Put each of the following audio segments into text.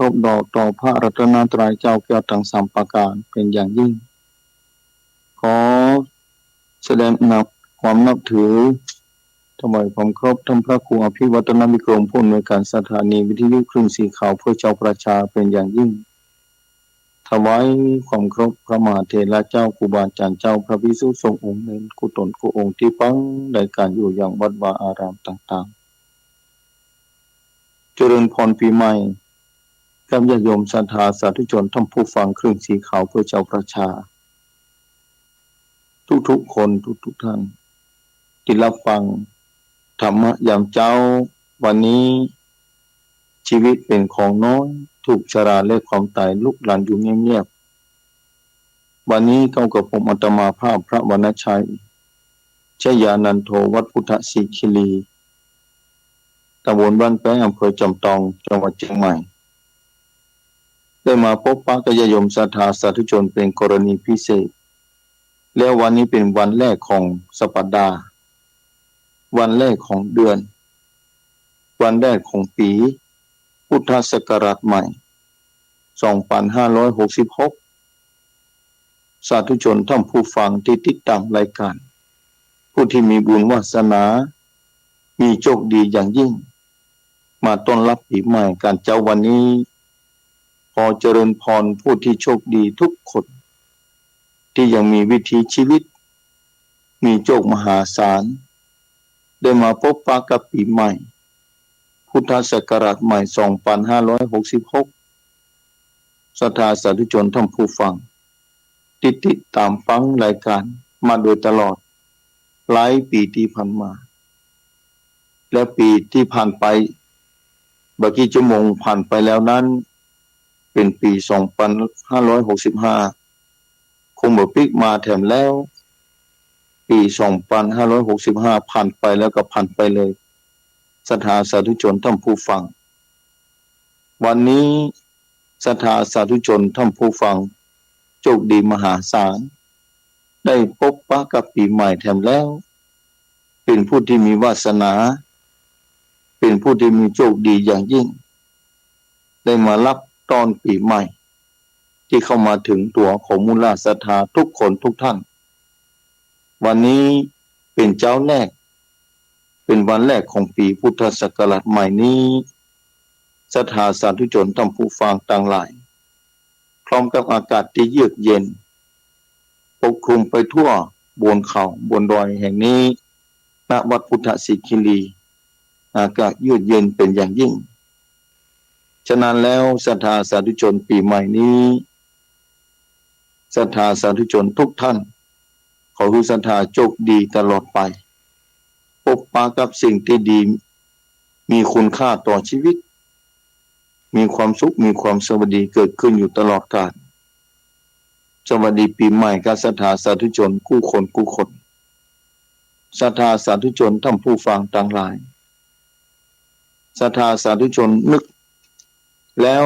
ารพต่อพระรัตนตรัยเจ้าแก้วทั้งสามประการเป็นอย่างยิ่งขอแสดงความนับถือถวายความเคารพท่านพระครูอภิวัตนวิกรมผู้อำนวยการสถานีวิทยุคลื่นสีขาวเพื่อเจ้าประชาเป็นอย่างยิ่งถวายความเคารพพระมหาเถรเจ้าครูบาอาจารย์เจ้าพระภิกษุสงฆ์องค์เน้นกุศลกุองค์ที่ฟังในการอยู่อย่างวัดวาอารามต่างๆเจริญพรปีใหม่กับญาติโยมศรัทธาสาธุชนท่านผู้ฟังคลื่นสีขาวเพื่อเจ้าประชาทุกๆคนทุกท่านที่รับฟังธรรมะยามเจ้าวันนี้ชีวิตเป็นของน้อยถูกชราและความตายลุกลานอยู่เงียบๆวันนี้เข้ากับผมอาตมาภาพพระวรรณชัยชยานันโทวัดพุทธศิคิรีตำบลบ้านแป้งอำเภอจำตองจังหวัดเชียงใหม่ได้มาพบปะกับญาติโยมศรัทธาสาธุชนเป็นกรณีพิเศษแล้ววันนี้เป็นวันแรกของสัปดาห์วันแรกของเดือนวันแรกของปีพุทธศักราชใหม่2566สาธุชนท่านผู้ฟังที่ติดตามรายการผู้ที่มีบุญวาสนามีโชคดีอย่างยิ่งมาต้อนรับปีใหม่การเจ้าวันนี้ขอเจริญพรผู้ที่โชคดีทุกคนที่ยังมีวิถีชีวิตมีโชคมหาศาลได้มาพบปะกับปีใหม่พุทธศักราชใหม่2566ศรัทธาสาธุชนท่านผู้ฟังติดตามฟังรายการมาโดยตลอดหลายปีที่ผ่านมาและปีที่ผ่านไปบางกี่ชั่วโมงผ่านไปแล้วนั้นเป็นปี2565คงบ่พลิกมาแถมแล้วปี2565ผ่านไปแล้วก็ผ่านไปเลยศรัทธาสาธุชนท่านผู้ฟังวันนี้ศรัทธาสาธุชนท่านผู้ฟังโชคดีมหาศาลได้พบปะกับปีใหม่แถมแล้วเป็นผู้ที่มีวาสนาเป็นผู้ที่มีโชคดีอย่างยิ่งได้มารับตอนปีใหม่ที่เข้ามาถึงตัวของมูลศรัทธาทุกคนทุกท่านวันนี้เป็นเจ้าแรกเป็นวันแรกของปีพุทธศักราชใหม่นี้ศรัทธาสาธุชนท่านผู้ฟังต่างหลายพร้อมกับอากาศที่เยือกเย็นปกคลุมไปทั่วบนเขาบนดอยแห่งนี้ณวัดพุทธศิคิรีอากาศเยือกเย็นเป็นอย่างยิ่งฉะนั้นแล้วศรัทธาสาธุชนปีใหม่นี้ศรัทธาสาธุชนทุกท่านขอให้ศรัทธาโชคดีตลอดไปพบปะกับสิ่งที่ดีมีคุณค่าต่อชีวิตมีความสุขมีความสวัสดีเกิดขึ้นอยู่ตลอดกาลสวัสดีปีใหม่กับศรัทธาสาธุชนคู่คนศรัทธาสาธุชนท่านผู้ฟังต่างหลายศรัทธาสาธุชนนึกแล้ว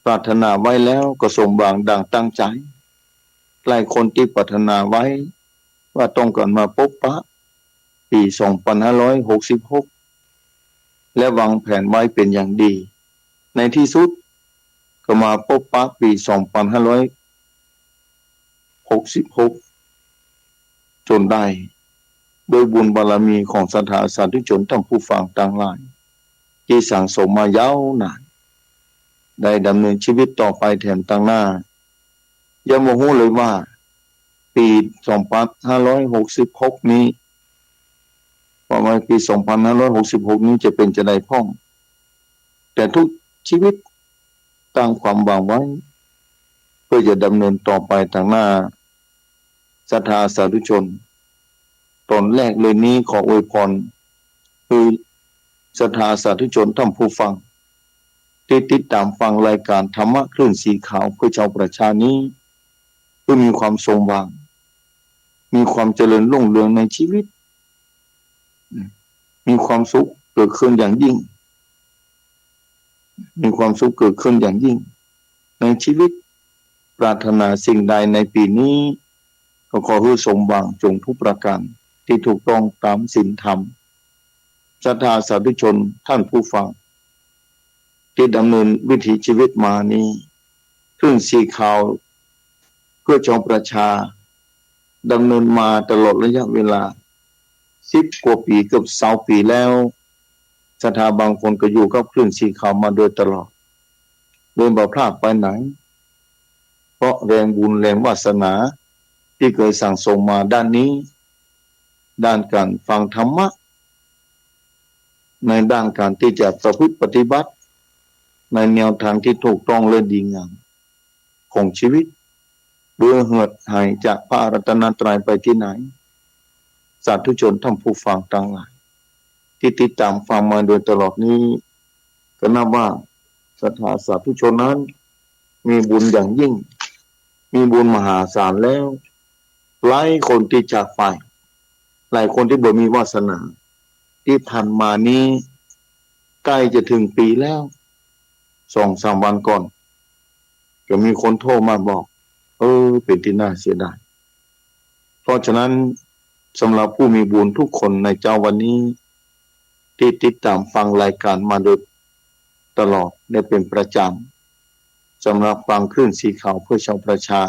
ปรารถนาไว้แล้วก็สมหวังดังตั้งใจหลายคนที่ปรารถนาไว้ว่าต้องการมาพบปะปี2566และวางแผนไว้เป็นอย่างดีในที่สุดก็มาพบปะปี2566จนได้โดยบุญบารมีของศรัทธาสาธุชนท่านผู้ฟังต่างหลายที่สั่งสมมายาวนานได้ดำเนินชีวิตต่อไปแถมต่างหน้าอย่าโมโหเลยว่าปี2566นี้ประมาณปี2566นี้จะเป็นจะได้พ่องแต่ทุกชีวิตตั้งความหวังไว้เพื่อจะดำเนินต่อไปทางหน้าศรัทธาสาธุชนตอนแรกเลยนี้ขออวยพรคือศรัทธาสาธุชนท่านผู้ฟังที่ติดตามฟังรายการธรรมะคลื่นสีขาวเพื่อชาวประชานี้เพื่อมีความสมหวังมีความเจริญรุ่งเรืองในชีวิตมีความสุขเกิดขึ้นอย่างยิ่งมีความสุขเกิดขึ้นอย่างยิ่งในชีวิตปรารถนาสิ่งใดในปีนี้ก็ขอให้สมหวังจงทุกประการที่ถูกต้องตามศีลธรรมศรัทธาสาธุชนท่านผู้ฟัง ที่ดำเนินวิถีชีวิตมานี้คลื่นสีขาวเพื่อชองประชาดำเนินมาตลอดระยะเวลา10 กว่าปีเกือบ20 ปีแล้วศรัทธาบางคนก็อยู่กับคลื่นสีขาวมาโดยตลอดโดยบ่พลาดไปไหนเพราะแรงบุญแรงวาสนาที่เคยสั่งสมมาด้านนี้ด้านการฟังธรรมะในด้านการที่จะประพฤติปฏิบัติในแนวทางที่ถูกต้องและดีงามของชีวิตเบื่อเหือดหายจากพระรัตนตรัยไปที่ไหนสาธุชนท่านผู้ฟังทั้งหลายที่ติดตามฟังมาโดยตลอดนี้ก็นับว่าศรัทธาสาธุชนนั้นมีบุญอย่างยิ่งมีบุญมหาศาลแล้วหลายคนที่จากไปหลายคนที่บ่มีวาสนาที่ผ่านมานี้ใกล้จะถึงปีแล้ว2-3 วันก่อนก็มีคนโทรมาบอกเป็นที่น่าเสียดายเพราะฉะนั้นสำหรับผู้มีบุญทุกคนในเจ้าวันนี้ที่ติดตามฟังรายการมาโดยตลอดได้เป็นประจำสำหรับฟังคลื่นสีขาวเพื่อชาวประชา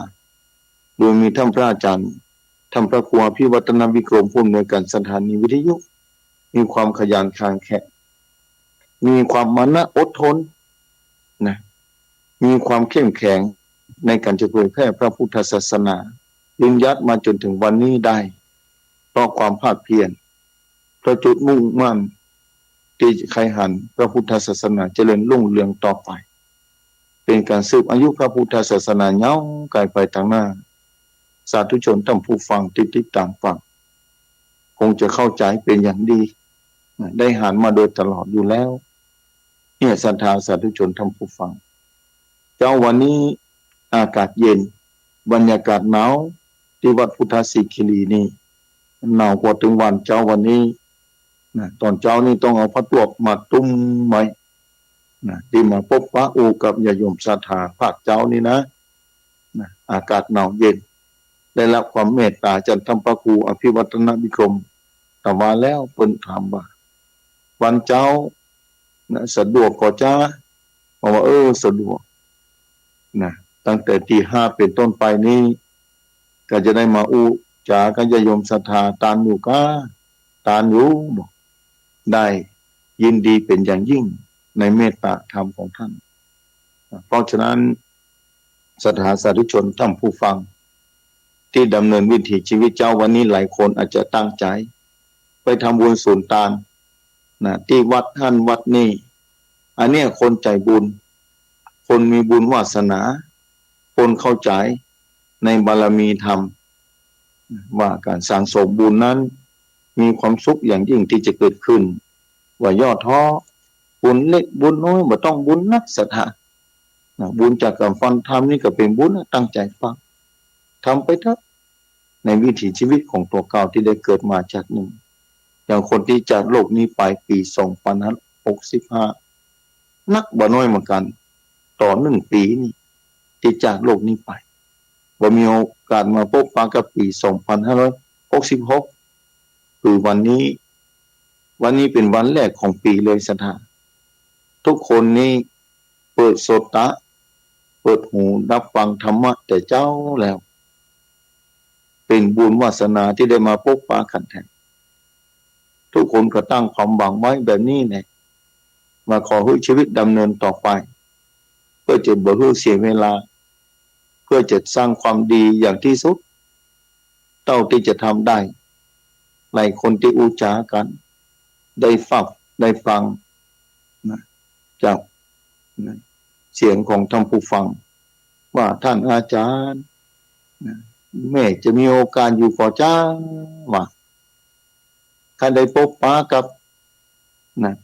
โดยมีท่านพระอาจารย์ท่านพระครูอภิวัฒนวิกรมผู้อำนวยการสถานีวิทยุมีความขยันขันแข็งมีความมานะอดทนนะมีความเข้มแข็งในการจะเผยแพร่พระพุทธศาสนายืนยัดมาจนถึงวันนี้ได้เพราะความภาคเพียรเพราะจุดมุ่งมั่นที่ใครหันพระพุทธศาสนาเจริญรุ่งเรืองต่อไปเป็นการสืบอายุพระพุทธศาสนาเงาไกลไปทางหน้าสาธุชนท่านผู้ฟังที่ติดตามฟังคงจะเข้าใจเป็นอย่างดีได้หันมาโดยตลอดอยู่แล้วเนี่ยศรัทธาสาธุชนท่านผู้ฟังเจ้าวันนี้อากาศเย็นบรรยากาศหนาวที่วัดพุทธสิคิรีนี่หนาวกว่าถึงวันเจ้าวันนี้นะตอนเช้านี่ต้องเอาผ้าตวกมาตุ้มไว้นะที่มาพบพระอูกับญาติโยมศรัทธาภาคเจ้านี่นะอากาศหนาวเย็นได้รับความเมตตาจากท่านพระครูอภิวัฒนวิกรมแต่มาแล้วเพิ่นถามว่าวันเจ้านะสะดวกก็จ้าบอกว่าสะดวกนะตั้งแต่ตี 5เป็นต้นไปนี้ก็จะได้มาอุจากันญาติโยมศรัทธาตานอยู่ก้าตานอยู่บอกได้ยินดีเป็นอย่างยิ่งในเมตตาธรรมของท่านเพราะฉะนั้นศรัทธาสาธุชนท่านผู้ฟังที่ดำเนินวิถีชีวิตเจ้าวันนี้หลายคนอาจจะตั้งใจไปทำบุญสุนทานนะที่วัดท่านวัดนี้อันเนี้ยคนใจบุญคนมีบุญวาสนาคนเข้าใจในบารมีธรรมว่าการสั่งสมบุญนั้นมีความสุขอย่างยิ่งที่จะเกิดขึ้นว่าย่อท้อบุญเล็กบุญน้อยบ่ต้องบุญนักศรัทธาบุญจากการฟังธรรมนี่ก็เป็นบุญตั้งใจฟังทำไปเถอะในวิถีชีวิตของตัวเก่าที่ได้เกิดมาจากหนึ่งอย่างคนที่จากโลกนี้ไปปี2565นักบ่น้อยเหมือนกันต่อ1 ปีนี่ที่จากโลกนี้ไปบ่มีโอกาสมาพบปะกับปี2566คือวันนี้เป็นวันแรกของปีเลยศรัทธาทุกคนนี้เปิดโสตะเปิดหูรับฟังธรรมะแต่เจ้าแล้วเป็นบุญวาสนาที่ได้มาพบปะกันแท้ทุกคนก็ตั้งความหวังไว้แบบนี้แหละมาขอให้ชีวิตดำเนินต่อไปเพื่อจะบ่ให้เสียเวลาเพื่อจะสร้างความดีอย่างที่สุดเท่าที่จะทำได้หลายคนที่อุจากันได้ฟังนะจากเสียงของท่านผู้ฟังว่าท่านอาจารย์แม่จะมีโอกาสอยู่ก่อจ้าว่าถ้าได้พบปะกับ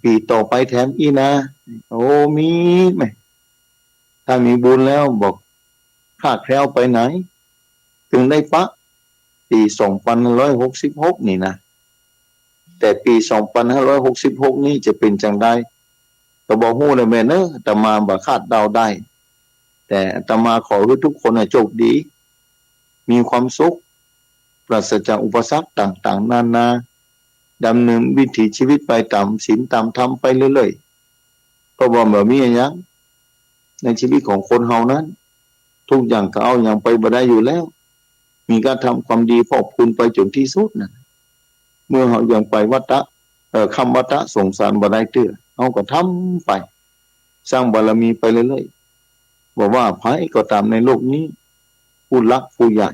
ปีต่อไปแถมอีนะมีไหมถ้ามีบุญแล้วบอกข้าแคล้วไปไหนถึงได้ปะปี2566นี่นะแต่ปี2566นี้จะเป็นจังได๋ก็บ่ฮู้เลยแม่เด้ออาตมาบ่คาดเดาได้แต่อาตมาขอให้ทุกคนโชคดีมีความสุขปราศจากอุปสรรคต่างๆนานาดำเนินวิถีชีวิตไปตามศีลตามธรรมไปเรื่อย เพราะว่าแบบมีอย่างในชีวิตของคนเฮานั้นทุกอย่างก็เอาอย่างไปบ่ได้อยู่แล้วมีการทำความดีพอกพูนไปจนที่สุดนะเมื่อเฮายังไปวัฏฏะคำวัฏฏะสงสารบ่ได้เตื้อเฮาก็ทำไปสร้างบารมีไปเรื่อยๆบอกว่าไผก็ตามในโลกนี้ผู้รักผู้ใหญ่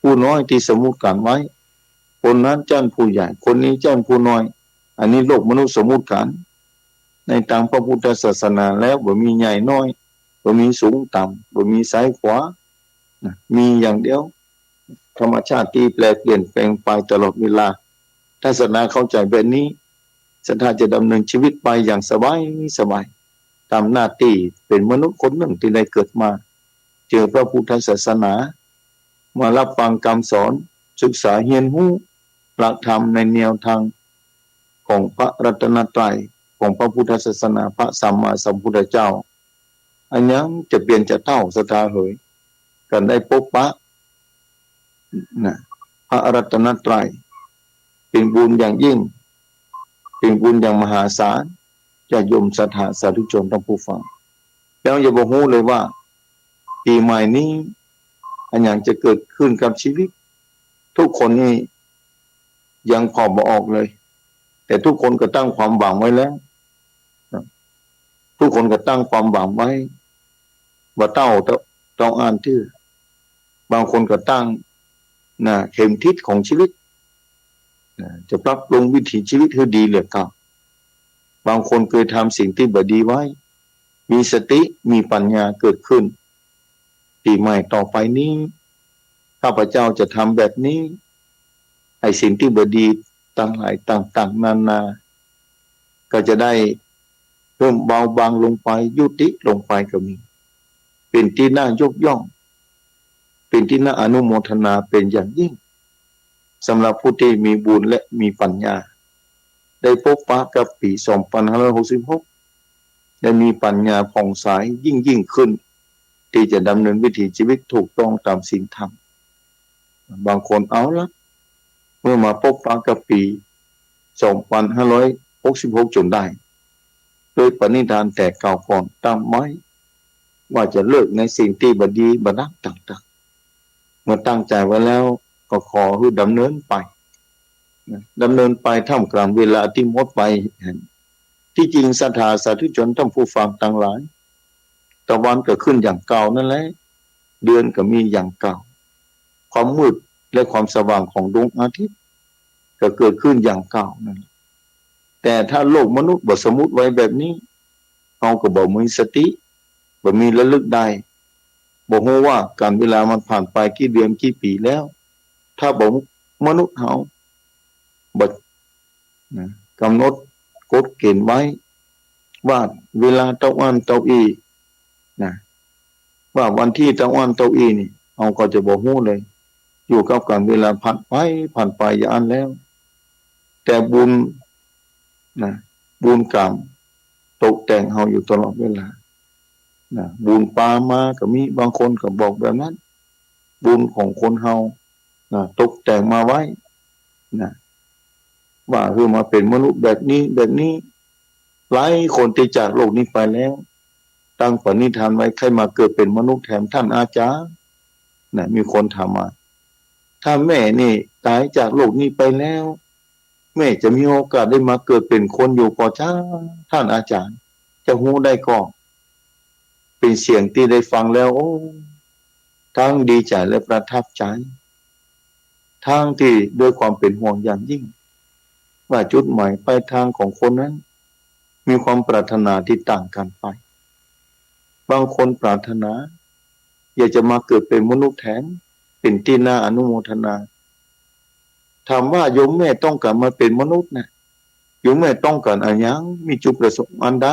ผู้น้อยที่สมมุติกันไว้คนนั้นเจ้าผู้ใหญ่คนนี้เจ้าผู้น้อยอันนี้โลกมนุษย์สมมุติกันในทางพระพุทธศาสนาแล้วบ่มีใหญ่น้อยบ่มีสูงต่ำบ่มีซ้ายขวามีอย่างเดียวธรรมชาติที่แปลเปลี่ยนแปลงไปตลอดเวลาถ้าศาสนาเข้าใจแบบนี้ศรัทธาจะดำเนินชีวิตไปอย่างสบายสบายตามหน้าที่เป็นมนุษย์คนหนึ่งที่ได้เกิดมาเจอพระพุทธศาสนามารับฟังคำสอนศึกษาเรียนรู้หลักธรรมในแนวทางของพระรัตนตรัยของพระพุทธศาสนาพระสัมมาสัมพุทธเจ้าอันยังจะเปลี่ยนจะเท่าศรัทธาเหยกันได้พบปะนะพระรัตนตรัยเป็นบุญอย่างยิ่งเป็นบุญอย่างมหาศาลจะยมศรัทธาสาธุชนทั้งผู้ฟังแล้วอย่าบอกฮู้เลยว่าปีใหม่นี้อันอย่างจะเกิดขึ้นกับชีวิตทุกคนนี่ยังพอบ่ออกเลยแต่ทุกคนก็ตั้งความหวังไว้แล้วทุกคนก็ตั้งความหวังไว้ว่าเต้าต้องอ่านชื่อบางคนก็ตั้งเข็มทิศของชีวิตจะปรับปรุงวิถีชีวิตให้ดีเหลือเก่าบางคนเคยทำสิ่งที่บ่ดีไว้มีสติมีปัญญาเกิดขึ้นปีใหม่ต่อไปนี้ข้าพเจ้าจะทำแบบนี้ไอ้สิ่งที่บ่ดีต่างๆนานาก็จะได้เริ่มเบาบางลงไปยุติลงไปก็มีเป็นที่น่ายกย่องเป็นที่น่าอนุโมทนาเป็นอย่างยิ่งสำหรับผู้ที่มีบุญและมีปัญญาได้พบปะกับปี2566ได้มีปัญญาผ่องใสยิ่งขึ้นที่จะดำเนินวิถีชีวิตถูกต้องตามศีลธรรมบางคนเอาละเมื่อมาพบปะกับปี2566จนได้โดยปณิธานแต่เก่าก่อนตั้งไว้ว่าจะเลิกในสิ่งที่บดีบดักต่างๆเมื่อตั้งใจไว้แล้วก็ขอให้ดำเนินไปท่ามกลางเวลาที่หมดไปที่จริงศรัทธาสาธุชนท่านผู้ฟังทั้งหลายตะวันก็ขึ้นอย่างเก่านั่นแหละเดือนก็มีอย่างเก่าความมืดและความสว่างของดวงอาทิตย์ก็เกิดขึ้นอย่างเก่านั่นแต่ถ้าโลกมนุษย์บ่สมมุติไว้แบบนี้เราก็บ่มีสติบ่มีระลึกได้บ่ฮู้ว่าการเวลามันผ่านไปกี่เดือนกี่ปีแล้วถ้าบ่มนุษย์เฮาบ่กำหนดกฎเกณฑ์ไว้ว่าเวลาเต้าอันเต้าอีว่าวันที่เต้าอันเต้าอีนี่เราก็จะบ่ฮู้เลยอยู่กับการเวลาผ่านไปอย่างนั้นแล้วแต่บุญบุญกรรมตกแต่งเฮาอยู่ตลอดเวลาบุญปามาก็มีบางคนก็บอกแบบนั้นบุญของคนเฮาตกแต่งมาไว้ว่าคือมาเป็นมนุษย์แบบนี้หลายคนที่จากโลกนี้ไปแล้วตั้งปณิธานไว้ใครมาเกิดเป็นมนุษย์แถมท่านอาจารย์มีคนถามมาถ้าแม่นี่ตายจากโลกนี้ไปแล้วแม่จะมีโอกาสได้มาเกิดเป็นคนอยู่ก่อจ้าท่านอาจารย์จะฮู้ได้ก่อนเป็นเสียงที่ได้ฟังแล้วโอ้ทั้งดีใจและประทับใจทั้งที่ด้วยความเป็นห่วงอย่างยิ่งว่าจุดหมายปลายทางของคนนั้นมีความปรารถนาที่ต่างกันไปบางคนปรารถนาอยากจะมาเกิดเป็นมนุษย์แทนเป็นที่น่าอนุโมทนาถามว่าโยมแม่ต้องการมาเป็นมนุษย์นะโยมแม่ต้องการอะไรยังมีจุดประสงค์อันใด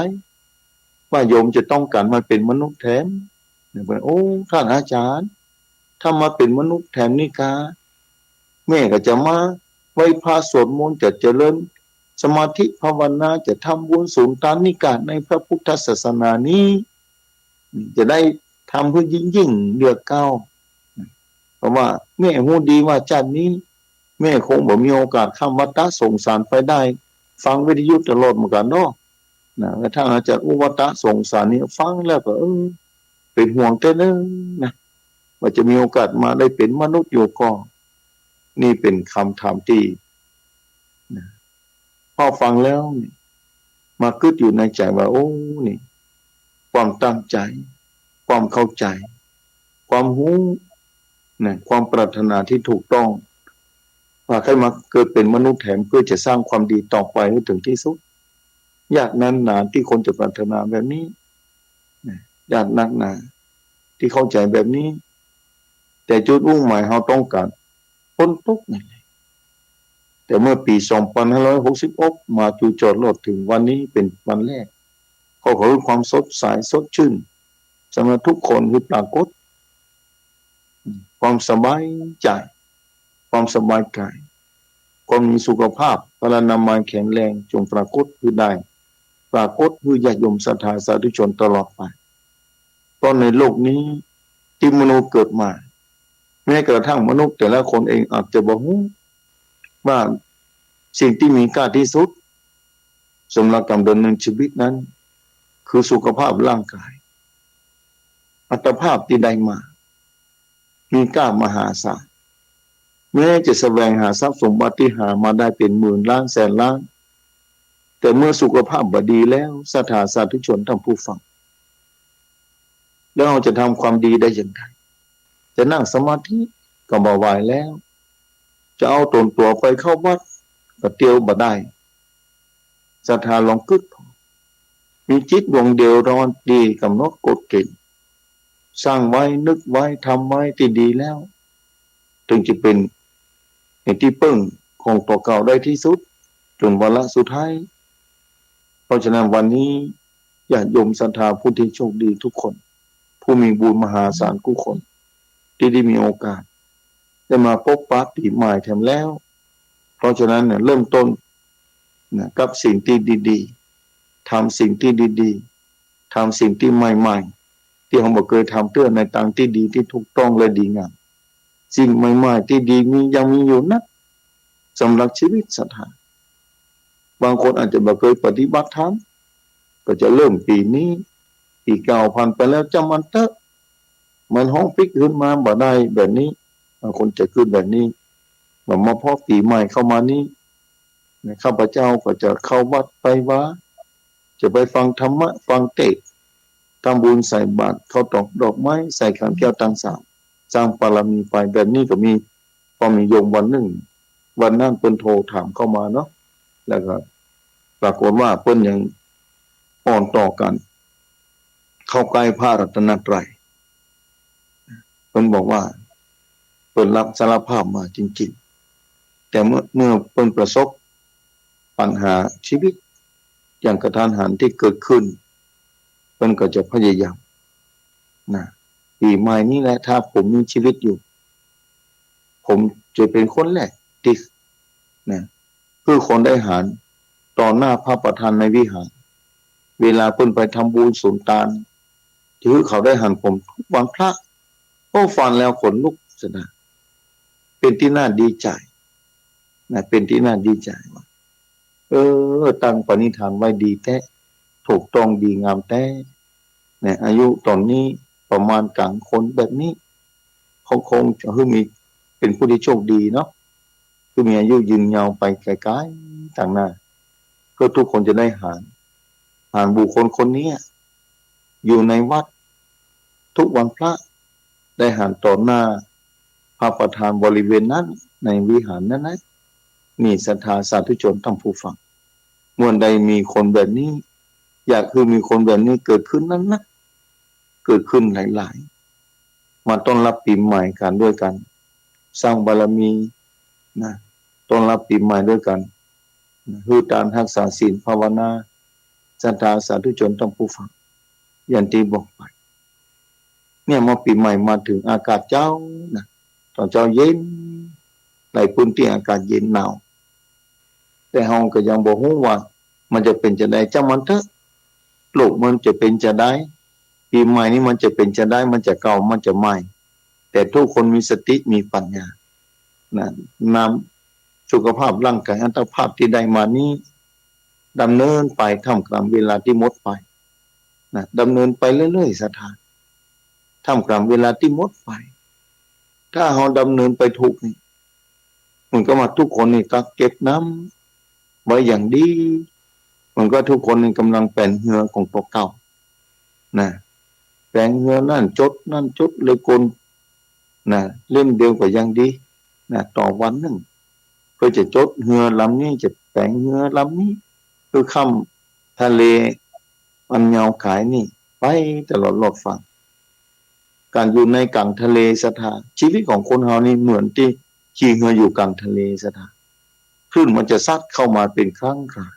ว่าโยมจะต้องการมาเป็นมนุษย์แทนโอ้ท่านอาจารย์ถ้ามาเป็นมนุษย์แทนนี่กาแม่ก็จะมาไหว้พระสวดมนต์จะเจริญสมาธิภาวนาจะทำบุญสูงตามนิกายในพระพุทธศาสนานี้จะได้ทำเพื่อยิ่งเดือเก้าเพราะว่าแม่ฮู้ดีว่าชาตินี้แม่คงบ่มีโอกาสข้ามวัฏฏะสงสารไปได้ฟังวิทยุตลอดเหมือนกันเนาะ นะกระทั่งอาจารย์อุวัตะสงสารนี่ฟังแล้วก็เป็นห่วงแต่เนิ่นนะว่าจะมีโอกาสมาได้เป็นมนุษย์อยู่ก็นี่เป็นคำถามที่นะพอฟังแล้วมาคิดอยู่ในใจว่าโอ้นี่ความตั้งใจความเข้าใจความรู้นะความปรารถนาที่ถูกต้องว่าใครมาเกิดเป็นมนุษย์แถมเพื่อจะสร้างความดีต่อไปให้ถึงที่สุดยากนั้นหนาที่คนจะปรารถนาแบบนี้นะยากนักหนาที่เข้าใจแบบนี้แต่จุดมุ่งหมายเราต้องการพ้นทุกข์นี่แต่เมื่อปี2566มาจู่โจทย์โลดถึงวันนี้เป็นวันแรกเขาขอความสดใสสดชื่นสำหรับทุกคนคือปรากฏความสบายใจความสบายกายความมีสุขภาพพลานามัยแข็งแรงจงปรากฏคือได้ปรากฏคือญาติโยมศรัทธาสาธุชนตลอดไปตอนในโลกนี้ที่มนุษย์เกิดมาแม้กระทั่งมนุษย์แต่ละคนเองอาจจะบอกว่าสิ่งที่มีค่าที่สุดสำหรับการดำเนินชีวิตนั้นคือสุขภาพร่างกายอัตภาพที่ได้มามีค่ามหาศาลแม้จะแสวงหาทรัพย์สมบัติที่หามาได้เป็นหมื่นล้านแสนล้านแต่เมื่อสุขภาพบดีแล้วศรัทธาสาธุชนท่านผู้ฟังแล้วเราจะทำความดีได้อย่างไรจะนั่งสมาธิก็บ่ไหวแล้วจะเอาตนตัวไปเข้าวัดก็เตียวบ่ได้ศรัทธาลองกึศมีจิตดวงเดียวรอนดีกำหนดกฎเกณฑ์สร้างไว้นึกไว้ทำไว้ที่ดีแล้วถึงจะเป็นที่พึ่งของตัวเก่าได้ที่สุดจนวาระสุดท้ายเพราะฉะนั้นวันนี้ญาติโยมศรัทธาผู้ที่โชคดีทุกคนผู้มีบุญมหาศาลทุกคนที่ได้มีโอกาสได้มาพบปะปีใหม่แถมแล้วเพราะฉะนั้นเนี่ยเริ่มต้นนะกับสิ่งที่ดีๆทำสิ่งที่ดีๆทำสิ่งที่ใหม่ๆที่เราบอกเคยทำเพื่อในทางที่ดีที่ถูกต้องและดีงามสิ่งใหม่ๆที่ดีมียังมีอยู่นะสำหรับชีวิตศรัทธาบางคนอาจจะบอกเคยปฏิบัติธรรมก็จะเริ่มปีนี้ปีเก่าผ่านไปแล้วจำมันเถอะมันห้องปิกขึ้นมาบ่ได้แบบนี้บางคนจะขึ้นแบบนี้มาพอปีใหม่เข้ามานี้ข้าพเจ้าก็จะเข้าวัดไปว่าจะไปฟังธรรมะฟังเทศน์ทำบุญใส่บาตรเข้าตอกดอกไม้ใส่ขันแก้วตังสามสร้างบารมีไปแบบนี้ก็มีพอมีโยมวันหนึ่งวันนั้นเพิ่นโทรถามเข้ามาเนาะแล้วก็ปรากฏว่าเพิ่นยังอ่อนต่อกันเข้าใกล้พระรัตนตรัยเพิ่นบอกว่าเพิ่นรับสารภาพมาจริงๆแต่เมื่อเพิ่นประสบปัญหาชีวิตอย่างกระทันหันที่เกิดขึ้นเพิ่นก็จะพยายามนะปีใหม่นี้แหละถ้าผมมีชีวิตอยู่ผมจะเป็นคนแรกที่นะคือคนได้หารต่อหน้าพระประธานในวิหารเวลาเพิ่นไปทำบุญสุนทานถือเขาได้หันผมทุกวันพระโอ้ฟังแล้วขนลุกสนะเป็นที่น่าดีใจนะเป็นที่น่าดีใจว่าตั้งปณิธานไว้ดีแท้ถูกต้องดีงามแท้เนี่ยอายุตอนนี้ประมาณกลางคนแบบนี้เขาคงจะมีเป็นผู้ที่โชคดีเนาะคือมีอายุยืนยาวไปไกลๆต่างหน้าก็ทุกคนจะได้หารบุคคลคนนี้อยู่ในวัดทุกวันพระได้หารต่อหน้าพระประธานบริเวณนั้นในวิหารนั้นนะมีศรัทธาสาธุชนทั้งผู้ฟังเมื่อใดมีคนแบบนี้อยากคือมีคนแบบนี้เกิดขึ้นนั้นนะเกิดขึ้นหลายๆมาต้อนรับปีใหม่กันด้วยกันสร้างบารมีนะต้อนรับปีใหม่ด้วยกันคือการรักษาศีลภาวนาศรัทธาสาธุชนทั้งผู้ฟังอย่างที่บอกไปเนี่ยมาปีใหม่มาถึงอากาศเจ้านะตอนเจ้าเย็นในพื้นที่อากาศเย็นหนาวแต่เฮาก็ยังบ่ฮู้ว่ามันจะเป็นจะได้จังมันเถอะโลกมันจะเป็นจะได้ปีใหม่นี้มันจะเป็นจะได้มันจะเก่ามันจะใหม่แต่ทุกคนมีสติมีปัญญานะนำสุขภาพร่างกายอัตภาพที่ได้มานี้ ดำเนินไปท่ามกลางเวลาที่หมดไปนะดำเนินไปเรื่อยๆศรัทธาท่ามกลางเวลาที่หมดไปถ้าเราดำเนินไปถูกนี่มันก็มาทุกคนนี่กักเก็บน้ำไว้อย่างดีมันก็ทุกคนนี่กำลังแปลนเหือของตัวเก่านะแปลงเหือนั่นจดเลยกลนะเล่มเดียวก็ยังดีนะต่อวันหนึ่งเพื่อจะจดเหือลำนี้จะแปลงเหือลำนี้คือคำทะเลอันยาวขายนี่ไปตลอดรอดฟังการอยู่ในกลางทะเลสถาชีวิตของคนเฮานี่เหมือนที่ขี่เรืออยู่กลางทะเลสถาคลื่นมันจะซัดเข้ามาเป็นครั้งครา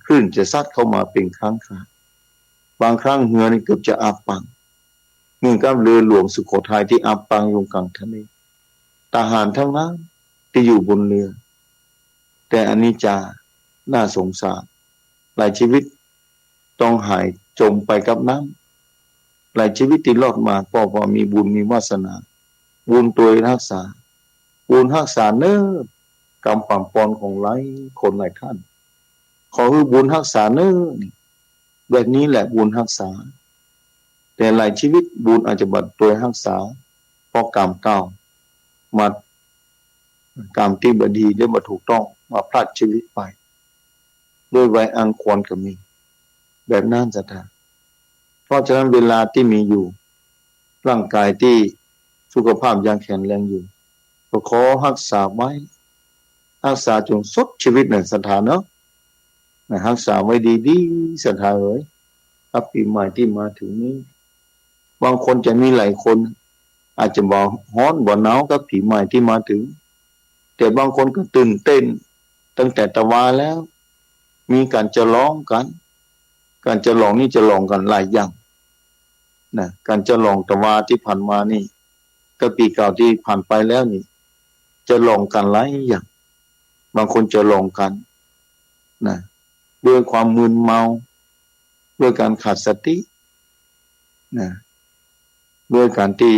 คลื่นจะซัดเข้ามาเป็นครั้งคราบางครั้งเรือนี่เกือบจะอับปังเหมือนกับเรือหลวงสุโขทัยที่อับปังอยู่กลางทะเลทหารทั้งนั้นที่อยู่บนเรือแต่อันนี้จะน่าสงสารหลายชีวิตต้องหายจมไปกับน้ำหลายชีวิตที่รอดมาก็เพราะมีบุญมีวาสนาบุญตัวรักษาบุญรักษาเน้อกำปั่มปอนของหลายคนหลายท่านขอให้บุญรักษาเน้อแบบนี้แหละบุญรักษาแต่หลายชีวิตบุญอาจจะบัดตัวรักษาเพราะกรรมเก่ามากรรมที่บดีได้มาถูกต้องมาพลาดชีวิตไปด้วยวัยอันควรก็มีแบบนั้นจะทำเพราะฉะนั้นเวลาที่มีอยู่ร่างกายที่สุขภาพยังแข็งแรงอยู่ก็ขอรักษาไว้รักษาจนสุดชีวิตหนึ่งสถานเนาะรักษาไว้ดีๆสถานเลยครับปีใหม่ที่มาถึงนี้บางคนจะมีหลายคนอาจจะบอกฮ้อนบ่หนาวกับปีใหม่ที่มาถึงแต่บางคนก็ตื่นเต้นตั้งแต่ตะวาแล้วมีการจะร้องกันการจะลองนี่จะลองกันหลายอย่างนะการจะลองตะวาที่ผ่านมานี่ก็ปีเก่าที่ผ่านไปแล้วนี่จะลองกันหลายอย่างบางคนจะลองกันนะด้วยความมึนเมาด้วยการขาดสตินะด้วยการที่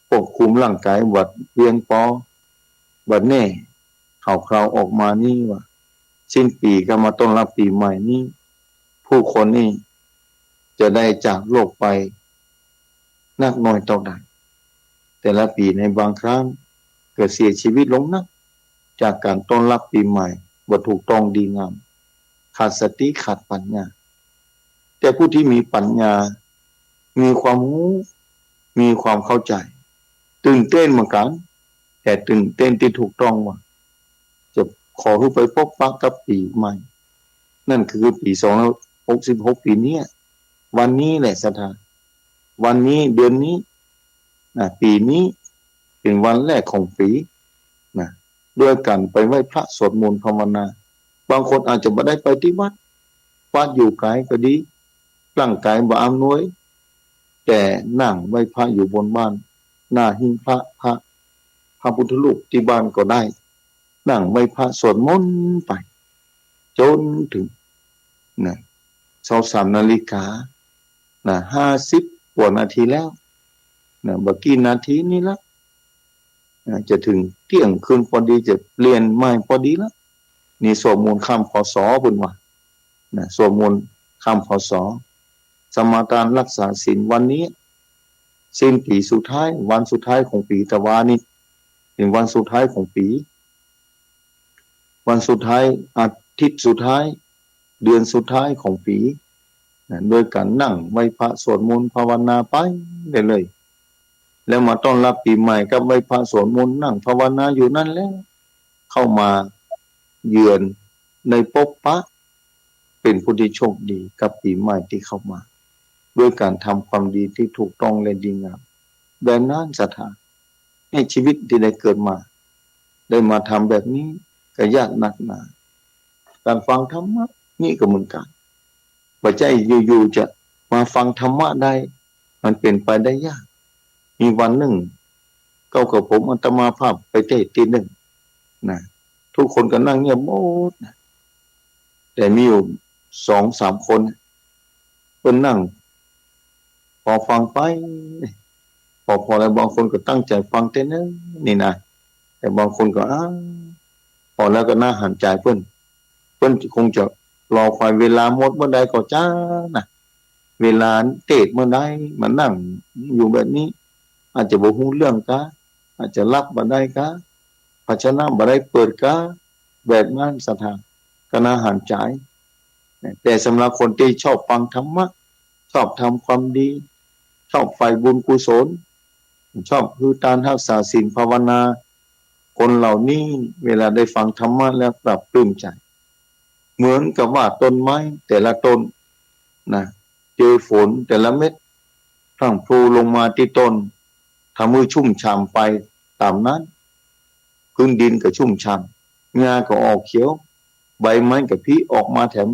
ควบคุมร่างกายวัดเวียงปอบัดแน่ข่าวคราวออกมานี่ว่าสิ้นปีก็มาต้อนรับปีใหม่นี้ผู้คนนี่จะได้จากโลกไปนักน้อยเท่าใดแต่ละปีในบางครั้งเกิดเสียชีวิตลงนักจากการต้อนรับปีใหม่บ่ถูกต้องดีงามขาดสติขาดปัญญาแต่ผู้ที่มีปัญญามีความรู้มีความเข้าใจตื่นเต้นเหมือนกันแต่ตื่นเต้นที่ถูกต้องว่าจะขอให้ไปพบปะกับปีใหม่นั่นคือปี2566ปีนี้วันนี้แหละสถานวันนี้เดือนนี้ปีนี้เป็นวันแรกของปีนะด้วยกันไปไหว้พระสวดมนต์ภาวนาบางคนอาจจะไม่ได้ไปที่วัดอยู่ไกลก็ดีร่างกายบ่อำนวยแต่นั่งไหว้พระอยู่บนบ้านหน้าหิ้งพระพุทธรูปที่บ้านก็ได้นั่งไหว้พระสวดมนต์ไปจนถึง23 นาฬิกา50 กว่านาทีแล้วบักกี่นาทีนี้ละจะถึงเที่ยงคืนพอดีจะเรียนไม่พอดีแล้วนี่สวดมนต์ข้ามพศพุ่นว่าสวดมนต์ข้ามพศสมาทานรักษาศีลวันนี้สิ้นปีสุดท้ายวันสุดท้ายของปีตะวานี่เป็นวันสุดท้ายของปีวันสุดท้ายอาทิตย์สุดท้ายเดือนสุดท้ายของปีโดยการนั่งไหว้พระสวดมนต์ภาวนาไปได้เลยแล้วมาต้อนรับปีใหม่กับไหว้พระสวดมนต์นั่งภาวนาอยู่นั่นแล้วเข้ามาเยือนในพบปะเป็นผู้ที่โชคดีกับปีใหม่ที่เข้ามาด้วยการทำความดีที่ถูกต้องและดีงามแบบนั้นศรัทธาให้ชีวิตที่ได้เกิดมาได้มาทำแบบนี้ก็ยากนักหนาการฟังธรรมะนี่ก็เหมือนกันปัจจัยอยู่ๆจะมาฟังธรรมะได้มันเป็นไปได้ยากมีวันหนึ่งก็กับผมอาตมาภาพไปเทศน์ที่หนึ่งทุกคนก็นั่งเงียบหมดแต่มีอยู่2-3 คนเพิ่นนั่งพอฟังไปพอแล้วบางคนก็ตั้งใจฟังแต่นึงนี่นะแต่บางคนก็พอแล้วก็น่าหันใจเพิ่น เพิ่นคงจะรอคอยเวลาหมดเมื่อใดก็จ้านะเวลาเตะเมื่อใดมันนั่งอยู่แบบนี้อาจจะบ่ฮู้เรื่องกะอาจจะรับบ่ได้กะภาชนะบ่ได้เปิดกะแบบนั้นสถานก็น่าหันใจแต่สำหรับคนที่ชอบฟังธรรมะชอบทำความดีชอบใฝ่บุญกุศลชอบคือการรักษาศีลภาวนาคนเหล่านี้เวลาได้ฟังธรรมะแล้วปรับปลื้มใจเหมือนกับว่าต้นไม้แต่ละต้นนะเจอฝนแต่ละเม็ดพรั่งพรูลงมาที่ต้นทำให้ชุ่มฉ่ำไปตามนั้นพื้นดินก็ชุ่มฉ่ำหญ้าก็ออกเขียวใบไม้ก็ผลิออกมาแถม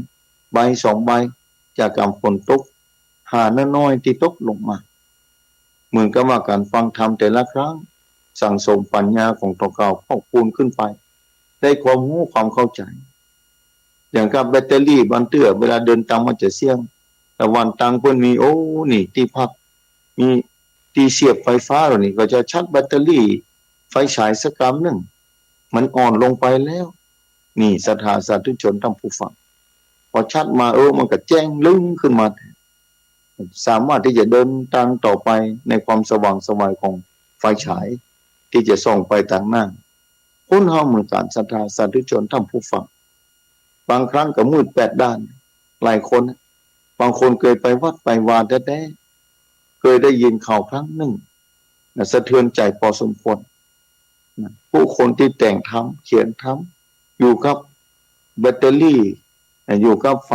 ใบสองใบจากการฝนตกหาน้อยๆที่ตกลงมาเหมือนกับว่าการฟังธรรมแต่ละครั้งสั่งสมปัญญาของตัวเก่าพอกพูนขึ้นไปได้ความรู้ความเข้าใจอย่างกับแบตเตอรี่บันเตื้อเวลาเดินตามมันจะเสี่ยงแต่วันตังเพิ่นมีโอ้นี่ที่พักมีที่เสียบไฟฟ้าเหล่านี้ก็จะชาร์จแบตเตอรี่ไฟฉายสักกำหนึ่งมันอ่อนลงไปแล้วนี่ศรัทธาสาธุชนท่านผู้ฟังพอชัดมามันก็แจ้งลึ้งขึ้นมาสามารถที่จะเดินทางต่อไปในความสว่างไสวของไฟฉายที่จะส่องไปทางหน้าคนเฮาเหมือนกันศรัทธาสาธุชนท่านผู้ฟังบางครั้งก็มืดแปดด้านหลายคนบางคนเคยไปวัดไปวาแท้ๆเคยได้ยินข่าวครั้งหนึ่งสะเทือนใจพอสมควรผู้คนที่แต่งทำเขียนทำอยู่กับแบตเตอรี่อยู่กับไฟ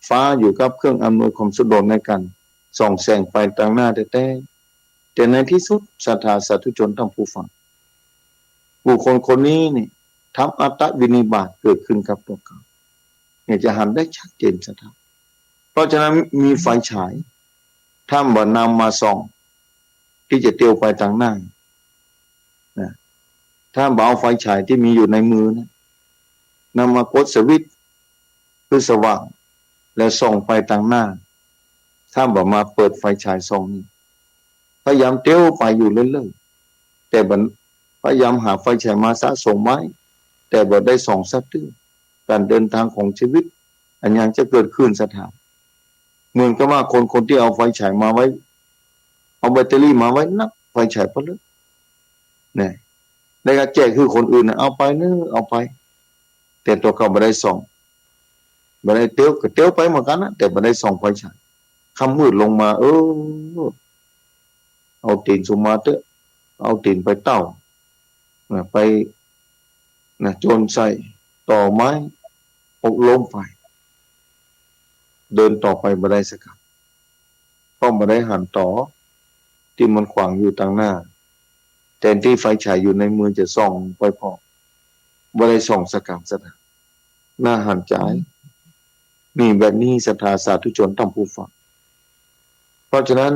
ฟ้าอยู่กับเครื่องอำนวยความสะดวกในการส่องแสงไปทางหน้าแท้ๆแต่ในที่สุดศรัทธาสาธุชนท่านผู้ฟังบุคคลคนนี้นี่ทำอัตตวินิบาตเกิดขึ้นกับตัวเขาเนี่ยจะหันได้ชัดเจนสถานเพราะฉะนั้นมีไฟฉายถ้าบ่นำมาส่องที่จะเตียวไปทางหน้านะถ้าบ่เอาไฟฉายที่มีอยู่ในมือนะนำมากดสวิตช์คือสว่างแล้วส่องไปทางหน้าถ้าบ่มาเปิดไฟฉายส่องนี่พยายามเตียวไปอยู่เรื่อยๆแต่บัดพยายามหาไฟฉายมาสะสมไว้แต่บ่ได้ส่องสักทีการเดินทางของชีวิตอันยังจะเกิดขึ้นสถานเหมือนกับว่าคนที่เอาไฟฉายมาไว้เอาแบตเตอรี่มาไว้นับไฟฉายพลึกเนี่ยได้ก็แจกคือคนอื่นเอาไปเนื้อเอาไปแต่ตัวเขาไม่ได้ส่องไม่ได้เตี้ยวก็เตี้ยวไปเหมือนกันนะแต่ไม่ได้ส่องไฟฉายค่ำมืดลงมาเอาตีนสุมาเตอะเอาตีนไปเต้าไปโจรใส่ต่อไม้อกล้มไปเดินต่อไปไม่ได้สักคำก็ไม่ได้หันต่อที่มันขวางอยู่ทางหน้าแทนที่ไฟฉายอยู่ในมือจะส่องไปพอไม่ได้ส่องสักคำสักหน้าหันใจนี่แบบนี้ศรัทธาสาธุชนต้องผู้ฟังเพราะฉะนั้น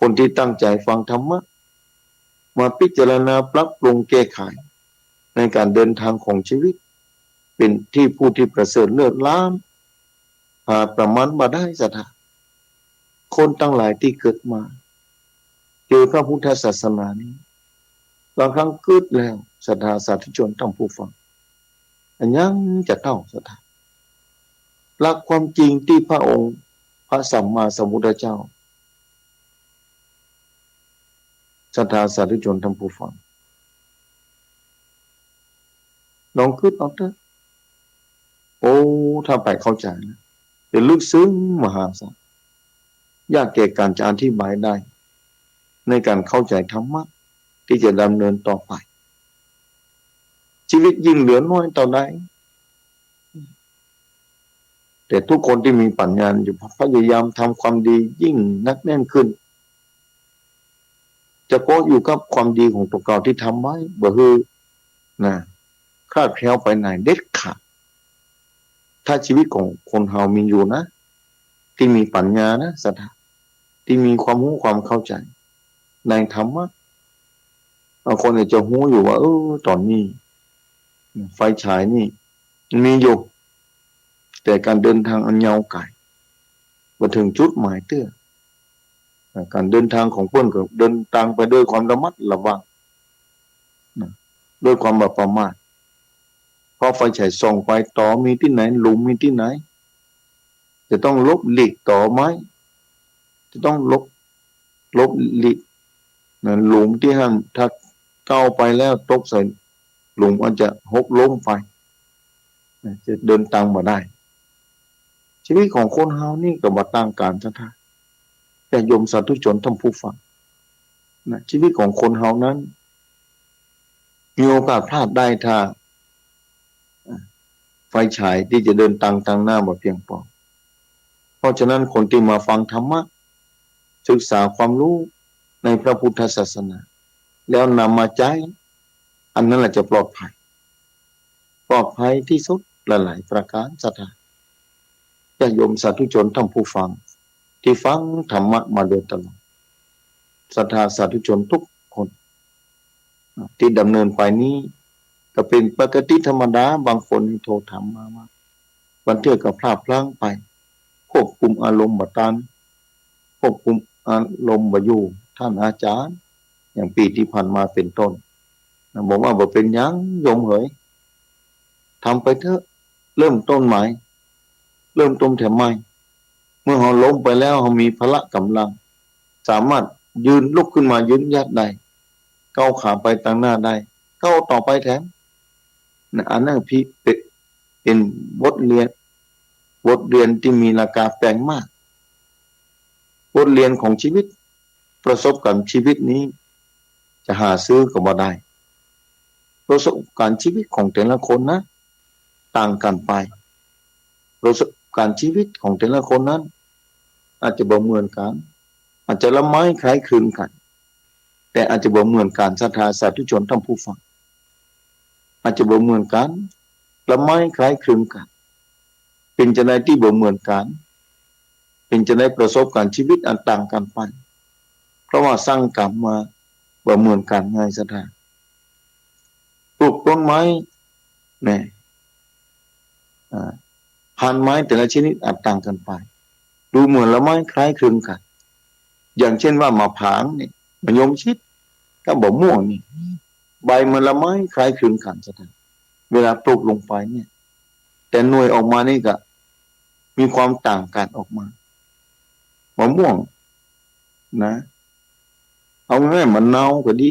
คนที่ตั้งใจฟังธรรมะมาพิจารณาปรับปรุงแก้ไขในการเดินทางของชีวิตเป็นที่ผู้ที่ประเสริฐเลิศล้ำหาประมาณมาได้ศรัทธาคนตั้งหลายที่เกิดมาเจอพระพุทธศาสนานี้บางครั้งเกิดแล้วศรัทธาสาธุชนต้องผู้ฟังอันยังจะเท่าศรัทธาหลักความจริงที่พระองค์พระสัมมาสัมพุทธเจ้าศรัทธาสาธุชนทั้งผู้ฟังลองคิดเอาเถอะถ้าไปเข้าใจนะจะลึกซึ้งมหาศาลยากแก่การจะอธิบายได้ในการเข้าใจธรรมะที่จะดำเนินต่อไปชีวิตยิ่งเหลือน้อยต่อใดแต่ทุกคนที่มีปัญญาอยู่พยายามทำความดียิ่งนักแน่นขึ้นจะก็อยู่กับความดีของตัวเก่าที่ทำไว้บ่ฮือคลาดเคล้าไปไหนเด็ดขาดถ้าชีวิตของคนเฮามีอยู่นะที่มีปัญญานะศรัทธาที่มีความรู้ความเข้าใจในธรรมะบางคนอาจจะรู้อยู่ว่าตอนนี้ไฟฉายนี่มีอยู่แต่การเดินทางอันยาวไกลมาถึงจุดหมายเตื้อการเดินทางของเพื่อนก็เดินทางไปด้วยความระมัดระวังด้วยความแบบประมาท พอไฟฉายส่องไปต่อมีที่ไหนหลุมมีที่ไหนจะต้องลบหลีกต่อไหมจะต้องลบหลีกนะหลุมที่ห้ามถ้าก้าวไปแล้วตกใส่หลุมอาจจะหกล้มไปจะเดินตามมาได้ชีวิตของคนเฮานี่ก็มาตั้งการซะท่าแต่โยมสาธุชนท่านผู้ฟังนะชีวิตของคนเฮานั้นมีโอกาสพลาดได้ถ้าไฟฉายที่จะเดินทางหน้าบ่เพียงพอเพราะฉะนั้นคนที่มาฟังธรรมะศึกษาความรู้ในพระพุทธศาสนาแล้วนำมาใช้อันนั้นแหละจะปลอดภัยที่สุดหลายๆประการศรัทธาญาติโยมสาธุชนท่านผู้ฟังที่ฟังธรรมะมาโดยตลอดศรัทธาสาธุชนทุกคนที่ดำเนินไปนี้ก็เป็นปกติธรรมดาบางคนโทรถามมาว่าวันเทื่อก็พลาดพลั้งไปควบคุมอารมณ์บ่ทันควบคุมอารมณ์บ่อยู่ท่านอาจารย์อย่างปีที่ผ่านมาเป็นต้นบอกว่าบ่เป็นหยังโยมเอ๋ยทำไปเถอะเริ่มต้นใหม่เริ่มต้นแถมใหม่เมื่อเราล้มไปแล้วเรามีพละกำลังสามารถยืนลุกขึ้นมายืนยัดได้ก้าวขาไปทางหน้าได้ก้าวต่อไปแถมอันนั้นพี่เป็นบทเรียนที่มีราคาแพงมากบทเรียนของชีวิตประสบการณ์ชีวิตนี้จะหาซื้อก็บ่ได้ประสบการณ์ชีวิตของแต่ละคนนะต่างกันไปประสบการณ์ชีวิตของแต่ละคนนั้นอาจจะบ่เหมือนกันอาจจะละไม้คล้ายคลึงกันแต่อาจจะบ่เหมือนกันศรัทธาสาธุชนท่านผู้ฟังอาจจะบ่เหมือนกันละไม้คล้ายคลึงกันเป็นจังได๋ที่บ่เหมือนกันเป็นจังได๋ประสบการณ์ชีวิตอันต่างกันไปเพราะว่าสร้างกรรมมาบ่เหมือนกันไงศรัทธาปลูกต้นไม้เนี่ยพันไม้แต่ละชนิดอาจต่างกันไปดูเหมือนละไม้คล้ายคลึงกันอย่างเช่นว่ามะผางนี่มะยมชิดกับบ่ม่วงนี่ใบมันละไม้คล้ายคลึงกันซะเวลาปลูกลงไปเนี่ยแต่หน่วยออกมานี่ก็มีความต่างกันออกมามะม่วงนะเอาง่ายๆมะนาวก็ดี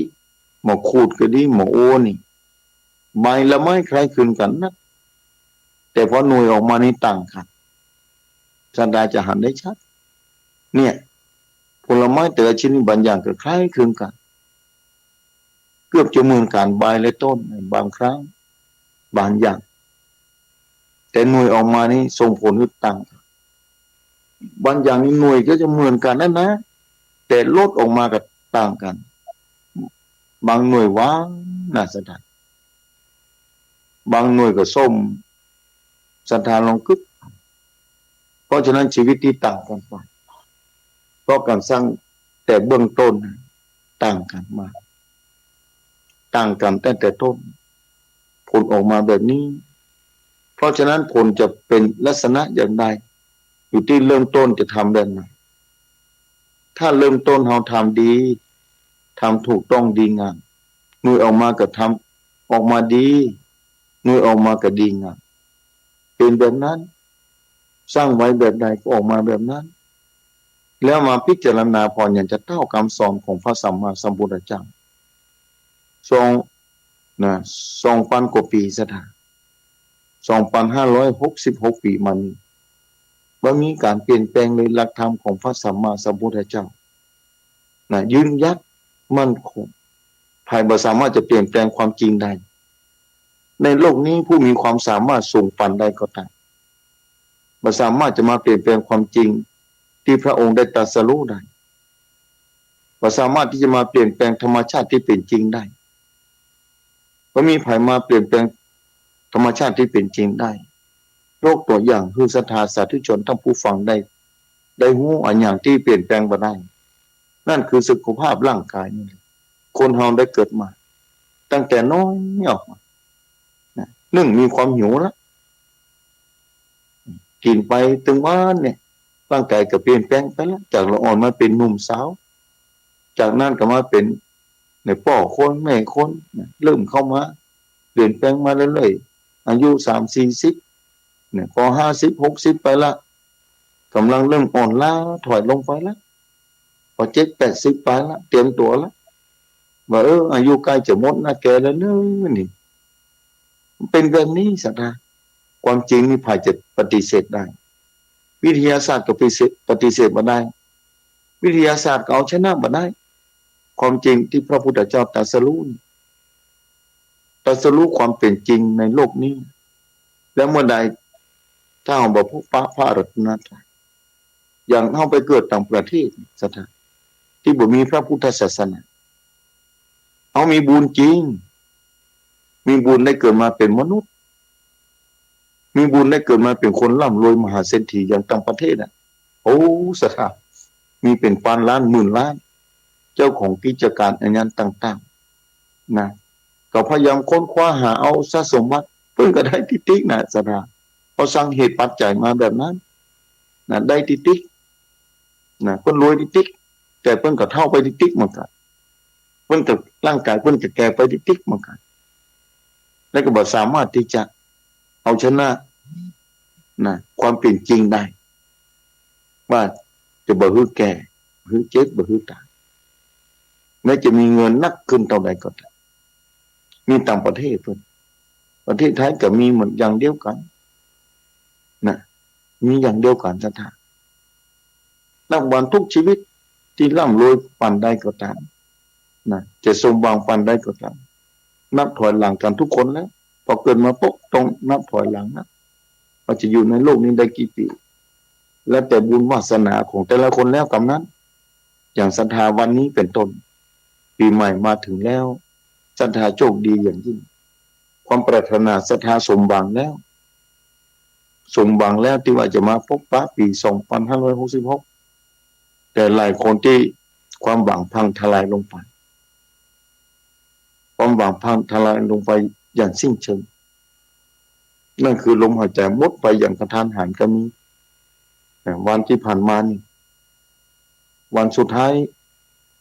มะขูดก็ดีมะโอนี่ใบละไม้คล้ายคลึงกันนะแต่พอหน่วยออกมานี่ต่างกันสันดาจะหันได้ชัดเนี่ยผลไม้แต่ละชนิดบางอย่างก็คล้ายคลึงกันเกือบจะเหมือนกันใบและต้นบางครั้งบางอย่างแต่หน่วยออกมานี่ส่งผลต่างกันบางอย่างนี่หน่วยก็จะเหมือนกันนะแต่ลดออกมาก็ต่างกันบางหน่วยหวานน่าสะดุดบางหน่วยก็ส้มศรัทธาลงกึกเพราะฉะนั้นชีวิตที่ต่างกันไปเพราะการสร้างแต่เบื้องต้นต่างกันมากต่างกันตั้งแต่ต้นผลออกมาแบบนี้เพราะฉะนั้นผลจะเป็นลักษณะอย่างใดอยู่ที่เริ่มต้นจะทำแบบไหนถ้าเริ่มต้นเราทำดีทำถูกต้องดีงามหน่วยออกมาก็ทำออกมาดีหน่วยออกมาก็ดีงามเป็นแบบนั้นสร้างไว้แบบใดก็ออกมาแบบนั้นแล้วมาพิจารณาพออย่างจะเท่าคำสอนของพระสัมมาสัมพุทธเจ้า2,000 กว่าปีสถาน2,566 ปีมานี้ว่ามีการเปลี่ยนแปลงในหลักธรรมของพระสัมมาสัมพุทธเจ้ายืนยัดมั่นคงภายบ่สามารถจะเปลี่ยนแปลงความจริงได้ในโลกนี้ผู้มีความสามารถสูงปันใดก็ตามบ่สามารถจะมาเปลี่ยนแปลงความจริงที่พระองค์ได้ตรัสรู้ได้บ่สามารถที่จะมาเปลี่ยนแปลงธรรมชาติที่เป็นจริงได้บ่มีไผมาเปลี่ยนแปลงธรรมชาติที่เป็นจริงได้โลกตัวอย่างคือศรัทธาสาธุชนทั้งผู้ฟังได้รู้อันอย่างที่เปลี่ยนแปลงบ่ได้นั่นคือสุขภาพร่างกายนี่คนเฮาได้เกิดมาตั้งแต่น้อยออกมามีความหิวแล้วกินไปถึงวันเนี่ยร่างกายก็เปลี่ยนแปลงไปแล้วจากละอ่อนมาเป็นหนุ่มสาวจากนั้นก็มาเป็นในพ่อคนแม่คนเริ่มเข้ามาเปลี่ยนแปลงมาเรื่อย อายุ30-40เนี่ยพอ50-60ไปละกำลังเริ่มอ่อนล้าถอยลงไปละพอ70-80ไปละเตรียมตัวละว่าอายุใกล้จะหมดนะแกแล้วเนอะนี่เป็นแบบนี้สัตว์ความจริงนี่ผ่ายจะปฏิเสธได้วิทยาศาสตร์ก็ปฏิเสธมาได้วิทยาศาสตร์ก็เอาชนะมาได้ความจริงที่พระพุทธเจ้าตรัสรู้ความเป็นจริงในโลกนี้แล้วเมื่อใดถ้าเราบอกพระรัตนตรัยอย่างเข้าไปเกิดต่างประเทศสถานที่บ่มีพระพุทธศาสนาเขามีบุญจริงมีบุญได้เกิดมาเป็นมนุษย์มีบุญได้เกิดมาเป็นคนร่ำรวยมหาเศรษฐีอย่างต่างประเทศโอ้สถานมีเป็นพันล้านหมื่นล้านเจ้าของกิจการอันนั้นต่างๆนะก็พยายามค้นคว้าหาเอาทรัพย์สมบัติเพิ่งก็ได้ติ๊กๆนะสถานพอสร้างเหตุปัจจัยมาแบบนั้นนะได้ติ๊กนะเพิ่นรวยติ๊กแต่เพิ่นก็เท่าไปติ๊กเหมือนกันเพิ่นกับร่างกายเพิ่นก็แก่ไปติ๊กเหมือนกันแล้วก็บ่สามารถที่จะเอาชนะนะความเป็นจริงได้ว่าจะบ่ฮื้อแก่ฮื้อเจ็บบ่ฮื้อตายแม้จะมีเงินนักขึ้นเท่าใดก็ตามมีต่างประเทศเพิ่นประเทศไทยก็มีเหมือนอย่างเดียวกันนะมีอย่างเดียวกันสถานนักบอลทุกชีวิตที่ร่ำรวยปานใดก็ตามนะจะสมหวังปานใดก็ตามนับถอยหลังกันทุกคนแล้วพอเกิดมาปุ๊บต้องนับถอยหลังนะว่าจะอยู่ในโลกนี้ได้กี่ปีแล้วแต่บุญวาสนาของแต่ละคนแล้วกำนั้นอย่างศรัทธาวันนี้เป็นต้นปีใหม่มาถึงแล้วศรัทธาโชคดีอย่างยิ่งความปรารถนาศรัทธาสมหวังแล้วที่ว่าจะมาพบปะปี2566แต่หลายคนที่ความหวังพังทลายลงไปความหวังพังทลายลงไปอย่างสิ้นเชิงนั่นคือลมหายใจหมดไปอย่างกระทันหันก็มีแต่วันที่ผ่านมานี่วันสุดท้าย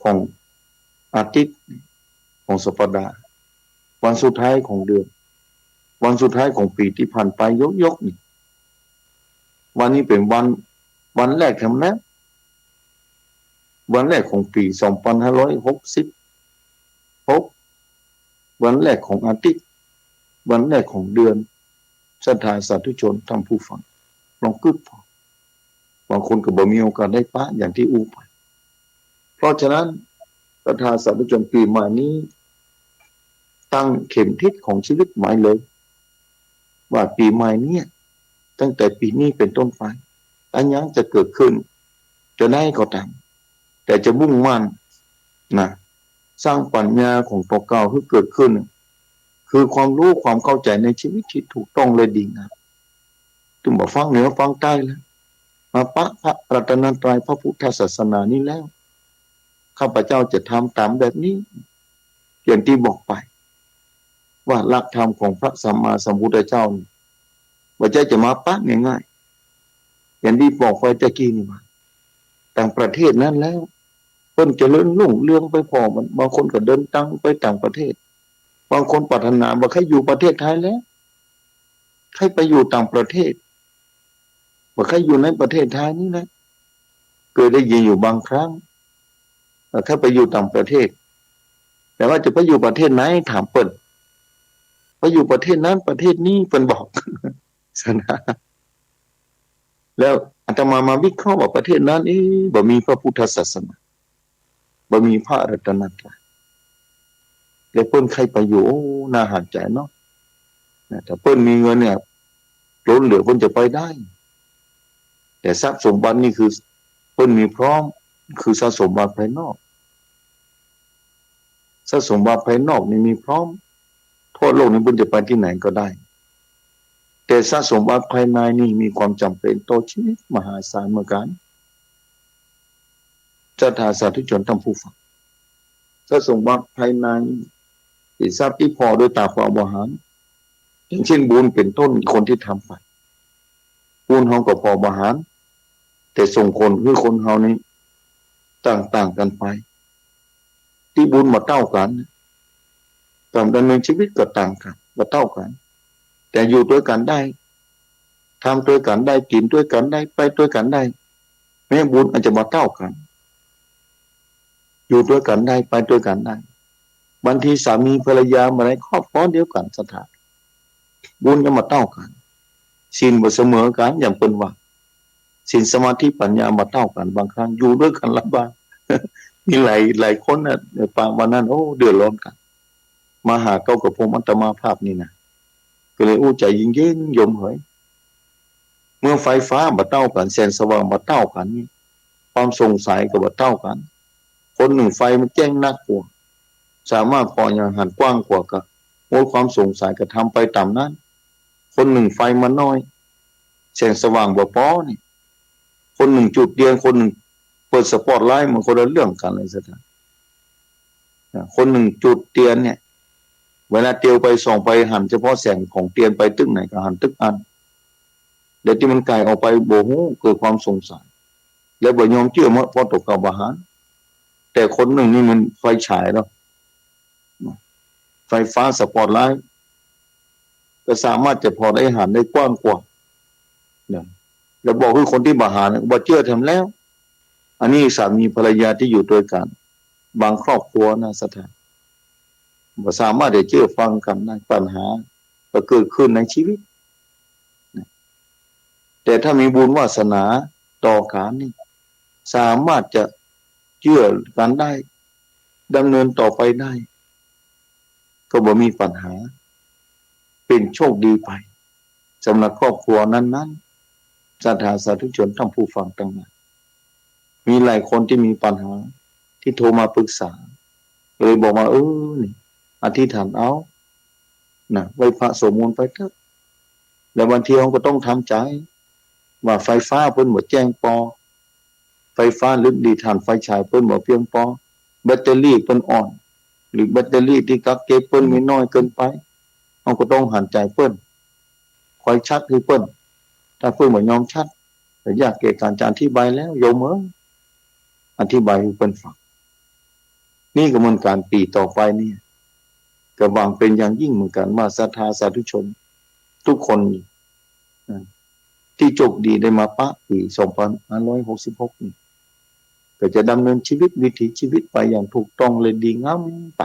ของอาทิตย์ของสัปดาห์วันสุดท้ายของเดือนวันสุดท้ายของปีที่ผ่านไปยกนี่วันนี้เป็นวันแรกแถมนะวันแรกของปี2566วันแรกของอาทิตย์วันแรกของเดือนศรัทธาสาธุชนท่านผู้ฟังลองกึศพอบางคนก็บ่มีโอกาสได้ปะอย่างที่อู้ไปเพราะฉะนั้นศรัทธาสาธุชนปีใหม่นี้ตั้งเข็มทิศของชีวิตหมายเลยว่าปีใหม่นี้ตั้งแต่ปีนี้เป็นต้นไปอันยังจะเกิดขึ้นจะได้ก็ตามแต่จะมุ่งมั่นนะสร้างปัญญาของตัวเก่าที่เกิดขึ้นคือความรู้ความเข้าใจในชีวิตที่ถูกต้องเลยดีนะถึงบอกฟังเหนือฟังใต้แล้วมาพระรัตนตรัยพระพุทธศาสนานี้แล้วข้าพเจ้าจะทำตามแบบนี้อย่างที่บอกไปว่าหลักธรรมของพระสัมมาสัมพุทธเจ้าว่าจะมาปะง่ายๆอย่างที่บอกไปตะกี้นี่มาต่างประเทศนั้นแล้วเพิ่นเจริญรุ่งเรืองไปพอมันบางคนก็เดินตังไปต่างประเทศบางคนปรารถนาว่าใครอยู่ประเทศไทยแล้วใครไปอยู่ต่างประเทศว่าใครอยู่ในประเทศไทยนี่นะเคยได้ยินอยู่บางครั้งว่าถ้าไปอยู่ต่างประเทศแต่ว่าจะไปอยู่ประเทศไหนถามเปิ้นไปอยู่ประเทศนั้นประเทศนี้เปิ้นบอกสนะแล้วอาตมาวิเคราะห์ว่าประเทศนั้นบ่มีพระพุทธศาสนาบ่มีพระรัตนตรัยแล้วเปิ้นใครไปอยู่น่าหันใจเนาะแต่เปิ้นมีเงินเนี่ยล้นเหลือเปิ้นจะไปได้แต่ทรัพย์สมบัตินี่คือเปิ้นมีพร้อมคือทรัพย์สมบัติภายนอกทรัพย์สมบัติภายนอกนี่มีพร้อมทั่วโลกนี้เปิ้นจะไปที่ไหนก็ได้แต่ทรัพย์สมบัติภายในนี่มีความจำเป็นต่อชีวิตมหาศาลเหมือนกันศรัทธาสาธุชนท่านผู้ฟังทรัพย์สมบัติภายในที่ทรัพย์ที่พอด้วยตาความบริหารอย่างเช่นบุญเป็นต้นคนที่ทำไปบุญเฮาก็พอบริหารแต่ส่งคนคือคนเฮานี้ต่างๆกันไปที่บุญมาเท่ากันการดำเนินชีวิตก็ต่างกันมาเท่ากัน แต่อยู่ด้วยกันได้ทำด้วยกันได้กินด้วยกันได้ไปด้วยกันได้แม้บุญอาจจะมาเท่ากันอยู่ด้วยกันได้ไปด้วยกันได้บางทีสามีภรรยามาในครอบครัวเดียวกันสถานบุญจะมาเท่ากันศีลบ่เสมอกันอย่างเป็นว่าศีลสมาธิปัญญามาเท่ากันบางครั้งอยู่ด้วยกันลำบากมีหลายคนนะในปางวันนั้นโอ้เดือดร้อนกันมาหาเก้ากับผมอัตมาภาพนี่นะก็เลยอู้ใจยิ่งเย็นยมเหยเมื่อไฟฟ้ามาเท่ากันแสงสว่างมาเท่ากันนี่ความสงสัยก็มาเท่ากันคนหนึ่งไฟมันแจ้งนักกว่าสามารถพออย่างหันกว้างกว่าก็โอ้ความสงสัยก็ทำไปตามนั้นคนหนึ่งไฟมันน้อยแสงสว่างบ่พอนี่คนหนึ่งจุดเดียวคนหนึ่งเปิดสปอตไลท์มันคนละเรื่องกันเลยสักคนหนึ่งจุดเตียนเนี่ยเวลาเตียวไปส่องไปหันเฉพาะแสงของเตียนไปตึกไหนก็หันตึกอันเดี๋ยวที่มันไกลออกไปโบหูเกิดความสงสัยแล้วบ่ยอมเชื่อมั้งพอตกกับบาหารแต่คนหนึ่งนี่มันไฟฉายแล้วไฟฟ้าสปอตไลท์ก็สามารถจะพอได้หันได้กว้างกว่าเนี่ยแล้วบอกให้คนที่บาหารบ่เชื่อทำแล้วอันนี้สามีภรรยาที่อยู่ด้วยกันบางครอบครัวนะสถานบ่สามารถจะเชื่อฟังกันได้ปัญหาก็เกิดขึ้นในชีวิตแต่ถ้ามีบุญวาสนาต่อกันนี่สามารถจะเชื่อกันได้ดำเนินต่อไปได้ก็บ่มีปัญหาเป็นโชคดีไปสำหรับครอบครัวนั้นๆศรัทธาสาธุชนท่านผู้ฟังทั้งหลายมีหลายคนที่มีปัญหาที่โทรมาปรึกษาเลยบอกว่านี่อธิษฐานเอานะไว้พระสวดมนต์ไปเถอะแล้วบางทีเราก็ต้องทำใจว่าไฟฟ้าเพิ่นบ่แจ้งพอไฟฟ้าหรือดีถ่านไฟฉายเพิ่นบ่เพียงพอแบตเตอรี่เพิ่นอ่อนหรือแบตเตอรี่ที่กักเก็บเพิ่นมีน้อยเกินไปเราก็ต้องหันใจเพิ่นคอยชัดให้เพิ่นถ้าเพิ่นบ่ยอมชัดก็ยากแก่การจะอธิบายแล้วโยมอธิบายให้เพิ่นฟังนี่ก็เหมือนการปีต่อไปนี่ก็หวังเป็นอย่างยิ่งเหมือนกันว่าศรัทธาสาธุชนทุกคนที่โชคดีได้มาปะปี2566นี่ก็จะดำเนินชีวิตวิถีชีวิตไปอย่างถูกต้องเลยดีงามไป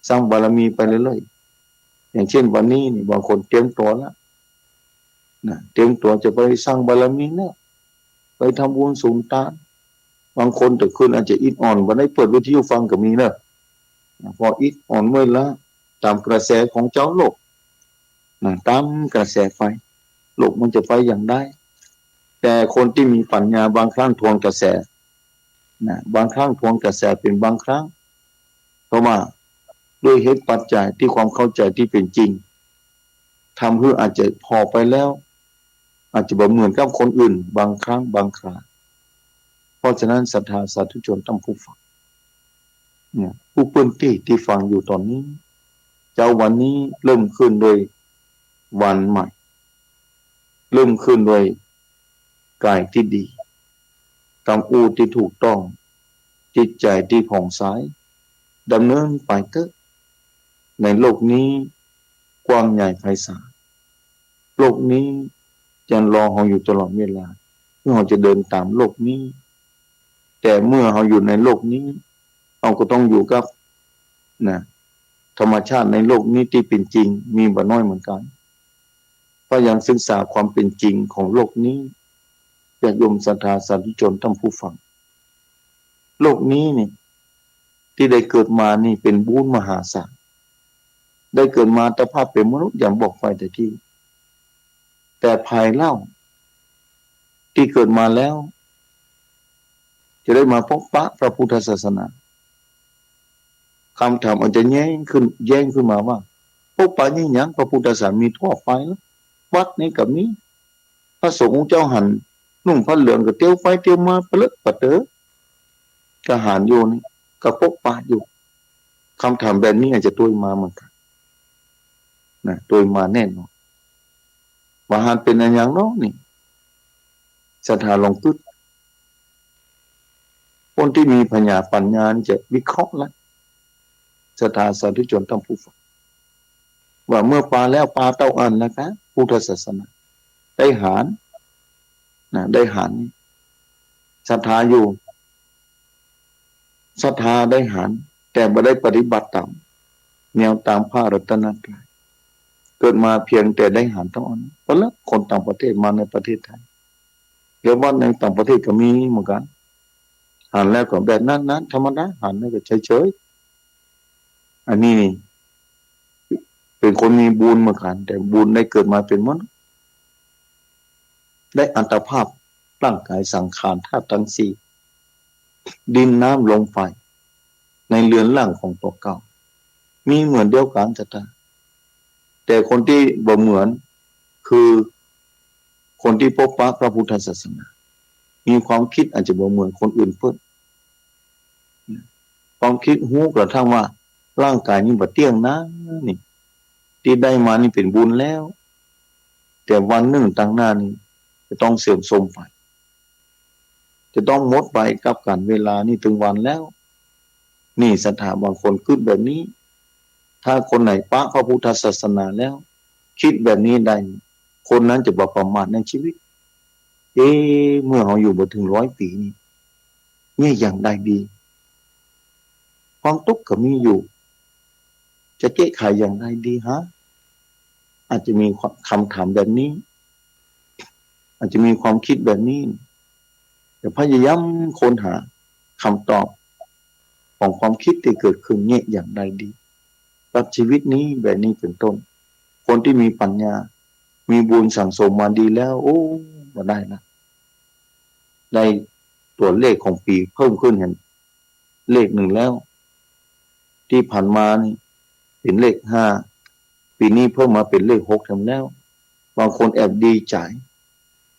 สร้างบารมีไปเรื่อยๆอย่างเช่นวันนี้นี่บางคนเตรียมตัวแล้วนะเตรียมตัวจะไปสร้างบารมีเนี่ยไปทำบุญสูงตานบางคนแต่คืนอาจจะอิดอ่อนวันนี้เปิดวิทยุฟังก็มีเนอะพออิดอ่อนเมื่อละตามกระแสของเจ้าโลกตามกระแสไฟโลกมันจะไปอย่างได้แต่คนที่มีปัญญาบางครั้งทวนกระแสบางครั้งทวนกระแสเป็นบางครั้งเพราะว่าด้วยเหตุปัจจัยที่ความเข้าใจที่เป็นจริงทำให้อาจจะพอไปแล้วอาจจะบ่เหมือนกับคนอื่นบางครั้งบางคราเพราะฉะนั้นศรัทธาสาธุชนต้องผู้ฟังผู้เปิ้นที่ฟังอยู่ตอนนี้เจ้าวันนี้เริ่มขึ้นโดยวันใหม่เริ่มขึ้นโดยกายที่ดีกำอูที่ถูกต้องจิตใจที่ผ่องใสดำเนินไปเถอะในโลกนี้กว้างใหญ่ไพศาลโลกนี้จะรอเราอยู่ตลอดเวลาเพื่อเราจะเดินตามโลกนี้แต่เมื่อเราอยู่ในโลกนี้เราก็ต้องอยู่กับธรรมชาติในโลกนี้ที่เป็นจริงมีบ่น้อยเหมือนกันเพราะยังศึกษาความเป็นจริงของโลกนี้ญาติโยมศรัทธาสาธุชนท่านผู้ฟังโลกนี้นี่ที่ได้เกิดมานี่เป็นบุญมหาศาลได้เกิดมาแต่ภาพเป็นมนุษย์อย่างบอกไปแต่ที่แต่ภายเล่าที่เกิดมาแล้วจะได้มาพบปะพระพุทธศาสนาคำถามอาจจะแย้งขึ้นมาว่าพบปะนี่ยังพระพุทธศาสนามีทั่วไปแล้ววัดนี้กับนี้พระสงฆ์เจ้าหันนุ่งผ้าเหลืองก็เตี้ยวไปเตี้ยวมาเปลึกปะเต๋อกหารอยู่นี่ก็พบปะอยู่คำถามแบบนี้อาจจะตัวมาเหมือนกันตัวมาแน่นอนว่าหันเป็นอย่างน้องนี่ศรัทธาลองพึกคนที่มีปัญญาจะวิเคราะห์แล้วศรัทธาสาธุชนทั้งผู้ฟัง ว่าเมื่อปาแล้วปาเต้าอันนะคะพุทธศาสนาได้หารนะได้หารศรัทธาอยู่ศรัทธาได้หารแต่ไม่ได้ปฏิบัติตามแนวตามพระรัตนตรัยเกิดมาเพียงแต่ได้หารเท่านั้นเพราะแล้วคนต่างประเทศมาในประเทศไทยเดี๋ยวว่าในต่างประเทศก็มีเหมือนกันหารแล้วก็แบบนั้นธรรมดาหารแล้วก็เฉยๆอันนี้นี่เป็นคนมีบุญเหมือนกันแต่บุญได้เกิดมาเป็นมนุษย์ได้อัตภาพร่างกายสังขารธาตุทั้งสี่ดินน้ำลมไฟในเรือนร่างของตัวเก่ามีเหมือนเดียวกันแต่คนที่บ่เหมือนคือคนที่พบปะพระพุทธศาสนามีความคิดอาจจะบ่เหมือนคนอื่นเพิ่มความคิดหูกระทั่งว่าร่างกายนี้บ่เที่ยงนะนี่ที่ได้มานี่เป็นบุญแล้วแต่วันหนึ่งต่างหน้านี้จะต้องเสื่อมโทรมไปจะต้องหมดไปกับการเวลานี่ถึงวันแล้วนี่สถาบางคนคิดแบบนี้ถ้าคนไหนปะพระพุทธศาสนาแล้วคิดแบบนี้ได้คนนั้นจะบ่ประมาทในชีวิตเมื่อเราอยู่มาถึง100 ปีนี่อย่างใดดีความทุกข์ก็มีอยู่จะแก้ไขอย่างไรดีฮะอาจจะมีคำถามแบบนี้อาจจะมีความคิดแบบนี้แต่พยายามค้นหาคำตอบของความคิดที่เกิดขึ้นเนี่ยอย่างไรดีกับชีวิตนี้แบบนี้เป็นต้นคนที่มีปัญญามีบุญสั่งสมมาดีแล้วโอ้มาได้นะได้ตัวเลขของปีเพิ่มขึ้นเห็นเลข1แล้วที่ผ่านมานี่เป็นเลข5ปีนี้เพิ่มมาเป็นเลข6ทำแล้วบางคนแอบดีใจ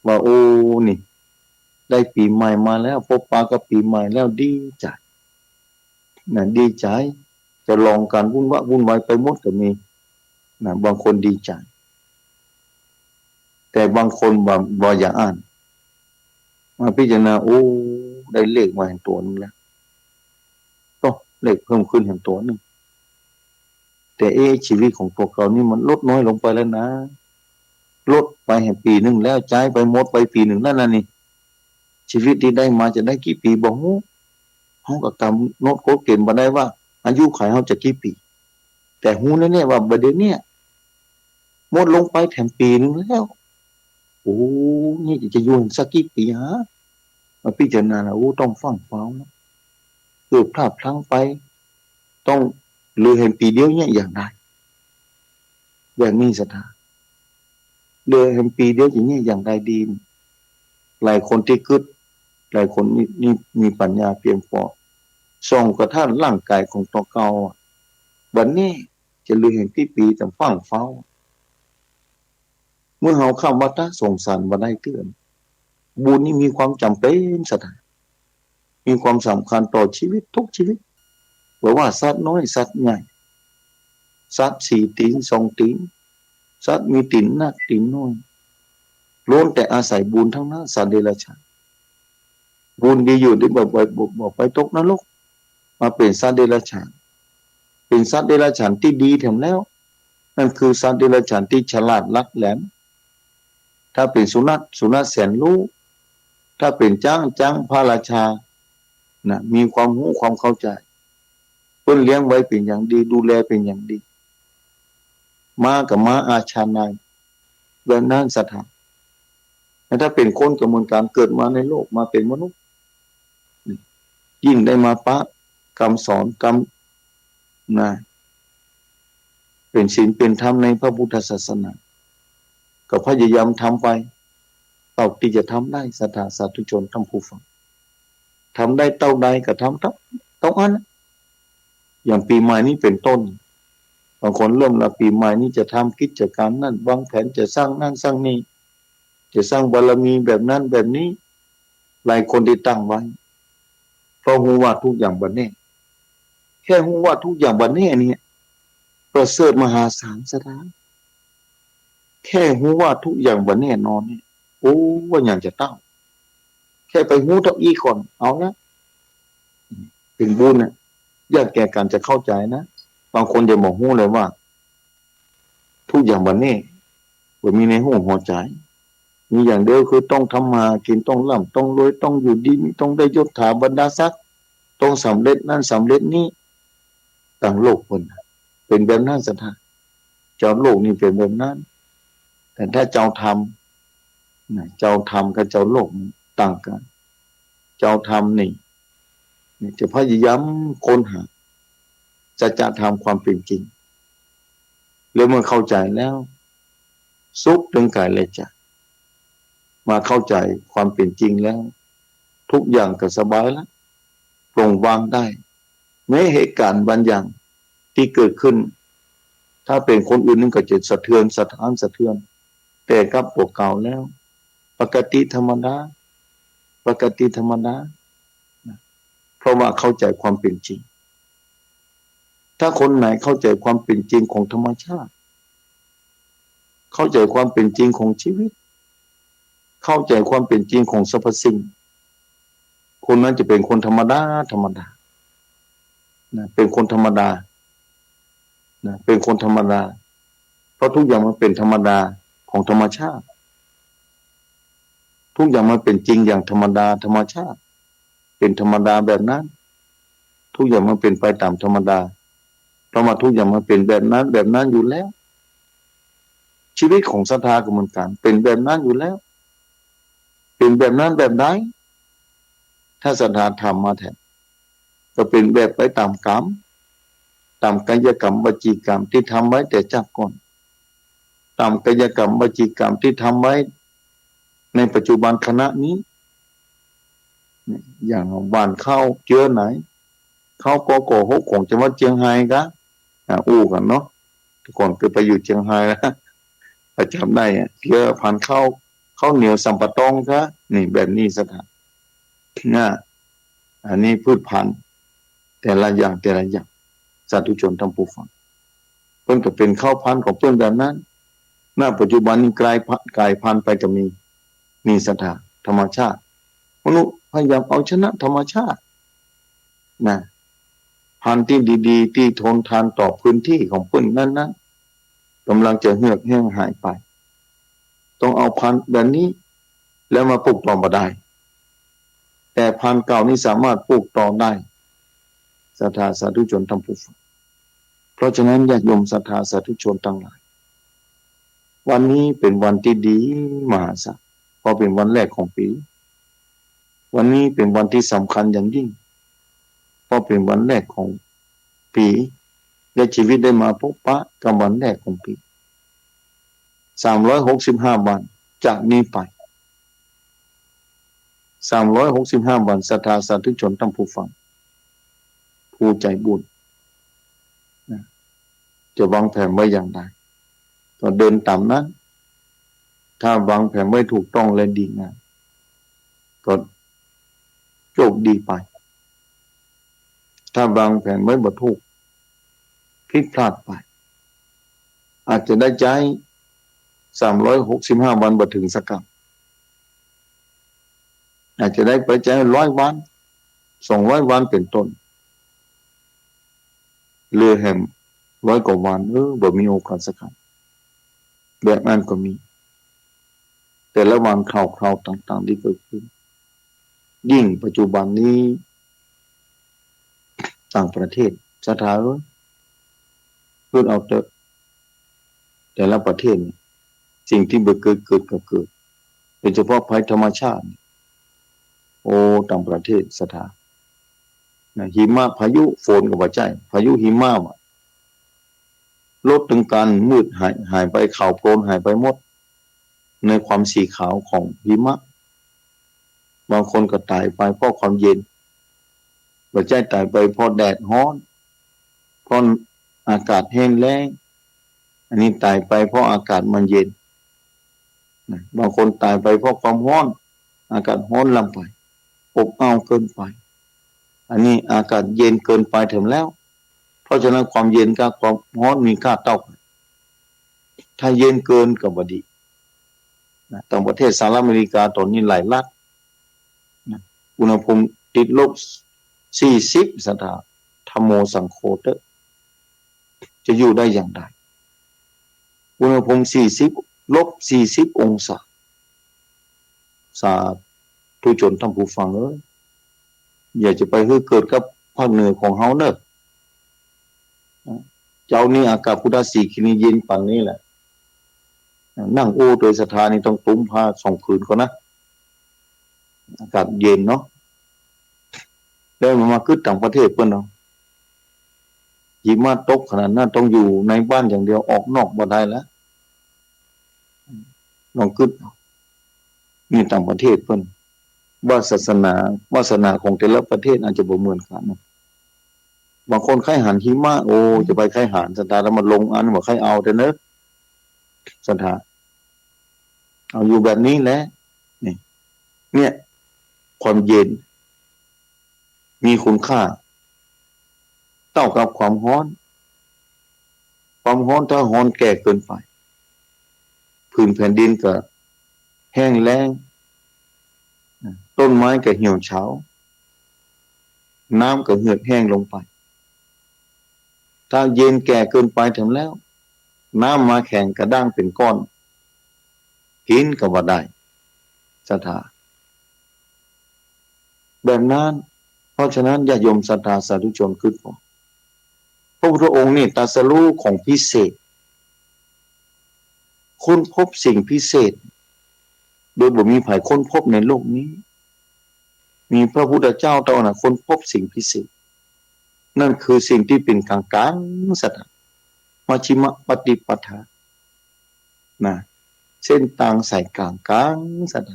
ว่าโอ้นี่ได้ปีใหม่มาแล้วพบปะกับปีใหม่แล้วดีใจนะดีใจจะลองการวุ่นวายไปหมดก็มีนะบางคนดีใจแต่บางคนบ่อยากอ่านมาพิจารณาโอ้ได้เลขมาเห็นตัวนึงแล้วก็เลขเพิ่มขึ้นเห็นตัวนึงแต่ชีวิตของพวกเรานี่มันลดน้อยลงไปแล้วนะลดไปแห่งปีนึงแล้วจ่ายไปหมดไปปีนึงนั่นน่ะนี่ชีวิตที่ได้มาจะได้กี่ปีบ่ฮู้เฮาก็กำหนดกฎเกณฑ์บ่ได้ว่าอายุขัยเฮาจะกี่ปีแต่ฮู้แน่ๆว่าบัดเดี๋ยวนี้หมดลงไปแถมปีนึงแล้วโอ้นี่จะอยู่สักกี่ปีฮะมาพิจารณาแล้วโอ้ต้องฟังฟ้าวนะเกิดพลาดพลั้งไปต้องเหลือเห็นปีเดียวเนี่ยอย่างไรอย่างนี้สถานเหลือเห็นปีเดียวอย่างนี้อย่างไรดีหลายคนที่คิดหลายคนนี่มีปัญญาเพียงพอส่องกระทั่งร่างกายของตัวเก่าวันนี้จะเหลือเห็นที่ปีแต่ฟังฟ้าวเมื่อเฮาเข้าวัดสงสารบ่ได้เตือนบุญนี่มีความจำเป็นสถานมีความสำคัญต่อชีวิตทุกชีวิตเพราะว่าสัตว์น้อยสัตว์ใหญ่สัตว์4 ตีน2 ตีนสัตว์มีตีนหนักตีนน้อยล้วนแต่อาศัยบุญทั้งนั้นสัตว์เดรัจฉานบุญดีอยู่ได้บอกไปตกนรกมาเป็นสัตว์เดรัจฉานเป็นสัตว์เดรัจฉานที่ดีแถมแล้วนั่นคือสัตว์เดรัจฉานที่ฉลาดลักแหลมถ้าเป็นสุนัขแสนรู้ถ้าเป็นจ้างพระราชานะมีความรู้ความเข้าใจเพิ่นเลี้ยงไว้เป็นอย่างดีดูแลเป็นอย่างดีม้ากับม้าอาชาในแบบนั้นสถานแต่ถ้าเป็นคนกระบวนการเกิดมาในโลกมาเป็นมนุษย์ยิ่งได้มาปะคำสอนนะเป็นศีลเป็นธรรมในพระพุทธศาสนาก็พยายามทำไปเท่าที่จะทำได้ศรัทธาสาธุชนทั้งผู้ฟังทำได้เท่าใดก็ทำต้องอันอย่างปีใหม่นี้เป็นต้นบางคนเริ่มละปีใหม่นี้จะทำกิจการนั่นวางแผนจะสร้างนั่นสร้างนี่จะสร้างบารมีแบบนั้นแบบนี้หลายคนที่ตั้งไว้เพราะฮู้ว่าทุกอย่างบัดนี้แค่ฮู้ว่าทุกอย่างบัดนี้นี่ประเสริฐมหาศาลสถานแค่ฮู้ว่าทุกอย่างบัดแน่นอนนี่โอ้ว่าอย่างจะตั้งแค่ไปฮู้เท่าอีก่อนเอาละถึงบุญน่ะยากแก่การจะเข้าใจนะบางคนจะบอกฮู้เลยว่า ทุกอย่างวันนี้บ่มีในหัวหัวใจมีอย่างเดียวคือต้องทำมากินต้องร่ำต้องรวยต้องอยู่ดีมีต้องได้ยศถาบรรดาศักดิ์ต้องสำเร็จนั่นสำเร็จนี้ต่างโลกคนเป็นแบบนั้นสัทธาเจ้าโลกนี่เป็นแบบนั้นแต่ถ้าเจ้าธรรมเจ้าธรรมกับเจ้าโลกต่างกันเจ้าธรรมนี่จะพยายามค้นหาจะทำความเป็นจริงแล้วเมื่อเข้าใจแล้วสุขถึงกายและใจมาเข้าใจความเป็นจริงแล้วทุกอย่างก็สบายแล้วปลงวางได้แม้เหตุการณ์บางอย่างที่เกิดขึ้นถ้าเป็นคนอื่นนึงก็จะสะเทือนสะท้านสะเทือนแต่กับพวกเก่าแล้วปกติธรรมดาปกติธรรมดาเพราะว่าเข้าใจความเป็นจริงถ้าคนไหนเข้าใจความเป็นจริงของธรรมชาติเข้าใจความเป็นจริงของชีวิตเข้าใจความเป็นจริงของสรรพสิ่งคนนั้นจะเป็นคนธรรมดาธรรมดาเป็นคนธรรมดาเป็นคนธรรมดาเพราะทุกอย่างมันเป็นธรรมดาของธรรมชาติทุกอย่างมันเป็นจริงอย่างธรรมดาธรรมชาติเป็นธรรมดาแบบนั้นทุกอย่างมันเป็นไปตามธรรมดาเพราะว่าทุกอย่างมันเป็นแบบนั้นแบบนั้นอยู่แล้วชีวิตของศรัทธาก็เหมือนกันเป็นแบบนั้นอยู่แล้วเป็นแบบนั้นแบบไหนถ้าศรัทธาทำมาแทนก็เป็นแบบไปตามกรรมตามกายกรรมวจีกรรมที่ทำไว้แต่จากก่อนตามกายกรรมวจีกรรมที่ทำไว้ในปัจจุบันขณะนี้อย่างบ้านเข้าเจือไหนเข้าก็โกหกของจังหวัดเชียงรายกะอู้กันเนาะทุกคนเคยไปอยู่เชียงรายแล้วประจำได้เจือผ่านเข้าเหนียวสัมปะตองกะนี่แบบนี้สถานอันนี้พืชพันธุ์แต่ละอย่างแต่ละอย่างสาธุชนทั้งผู้ฟังเพิ่นก็เป็นข้าวพันธุ์ของเพิ่นแบบนั้นณปัจจุบันนี้กลายพันธุ์ไปก็มีสถานธรรมชาติมนุษย์พยายามเอาชนะธรรมชาติพันธุ์ที่ดีๆที่ทนทานต่อพื้นที่ของเพิ่นนั้นกำลังจะเหือดแห้งหายไปต้องเอาพันธุ์แบบนี้แล้วมาปลูกต่อมาได้แต่พันธุ์เก่านี้สามารถปลูกต่อได้ศรัทธาสาธุชนทั้งผู้ฟังเพราะฉะนั้นญาติโยมศรัทธาสาธุชนทั้งหลายวันนี้เป็นวันที่ดีมหาศาลเพราะเป็นวันแรกของปีวันนี้เป็นวันที่สำคัญอย่างยิ่งเพราะเป็นวันแรกของปีและชีวิตได้มาพบปะกับวันแรกของปี365 วันจากนี้ไป365 วันศรัทธาสาธุชนทั้งผู้ฟังผู้ใจบุญจะวางแผนไว้อย่างไรก็เดินตามนั้นถ้าวางแผนไว้ถูกต้องและดีงามก็โชคดีไปถ้าวางแผนไว้บ่ถูกผิดพลาดไปอาจจะได้ใจ365 วันบ่ถึงสักครั้งอาจจะได้ไปใจ100 วัน200 วันเป็นต้นเรือแหม100 กว่าวันบ่มีโอกาสสักครั้งแบบนั้นก็มีแต่ละวันข่าวต่างๆที่เกิดขึ้นยิ่งปัจจุบันนี้ต่างประเทศสถานพูดเอาแต่ละประเทศสิ่งที่เกิดก็เกิดโดยเฉพาะภัยธรรมชาติโอ้ต่างประเทศสถานหิมะพายุฝนกับว่าใจพายุหิมะลดถึงการมืดหายไปขาวโพลนหายไปหมดในความสีขาวของหิมะบางคนก็ตายไปเพราะความเย็นบางใจตายไปเพราะแดดร้อนเพราะอากาศแห้งแล้งอันนี้ตายไปเพราะอากาศมันเย็นบางคนตายไปเพราะความร้อนอากาศร้อนลำไปอบอ้าวเกินไปอันนี้อากาศเย็นเกินไปถึงแล้วเพราะฉะนั้นความเย็นกับความร้อนมีค่าเท่ากันถ้าเย็นเกินก็บ่ดีต่างประเทศสหรัฐอเมริกาตอนนี้หลายรัฐอุณหภูมิติดลบ40 สถานธัมโมสังโฆเตจะอยู่ได้อย่างไร อุณหภูมิ-40 องศาสาธุชนท่านผู้ฟังอย่าจะไปให้เกิดกับภาคเหนือของเฮาเนอะเจ้านี่อากาศพุทธสีคินีเย็นป่านนี้แหละนั่งโอ้โดยสถานีต้องตุ้มผ้า2 คืนก่อนนะอากาศเย็นเนาะแล้วมันมาขึ้นต่างประเทศเพิ่นเนาะหิมะตกขนาดนั้นต้องอยู่ในบ้านอย่างเดียวออกนอกบ่ได้แล้วลองขึ้นนี่ต่างประเทศเพิ่นว่าศาสนาของแต่ละประเทศอาจจะบ่เหมือนกันนะบางคนไข้หันหิมะโอ้จะไปไข้หันสถานแล้วมาลงอันว่าไข้เอาแต่เนอะสถานเอาอยู่แบบนี้แหละนี่เนี่ยความเย็นมีคุณค่าเท่ากับความร้อนถ้าร้อนแก่เกินไปพื้นแผ่นดินก็แห้งแล้งต้นไม้ก็เหี่ยวเฉาน้ำก็เหือดแห้งลงไปถ้าเย็นแก่เกินไปถึงแล้วน้ำมาแข็งกระด้างเป็นก้อนกินก็บ่ได้ศรัทธาแบบนั้นเพราะฉะนั้นญาติโยมศรัทธาสาธุชนขึ้นพระพุทธองค์นี่ตรัสรู้ของพิเศษค้นพบสิ่งพิเศษโดยบ่มีไผค้นพบในโลกนี้มีพระพุทธเจ้าเท่านั้นค้นพบสิ่งพิเศษนั่นคือสิ่งที่เป็นกลางๆสัตว์มัชฌิมปฏิปทานะเส้นต่างสายกลางๆสัตว์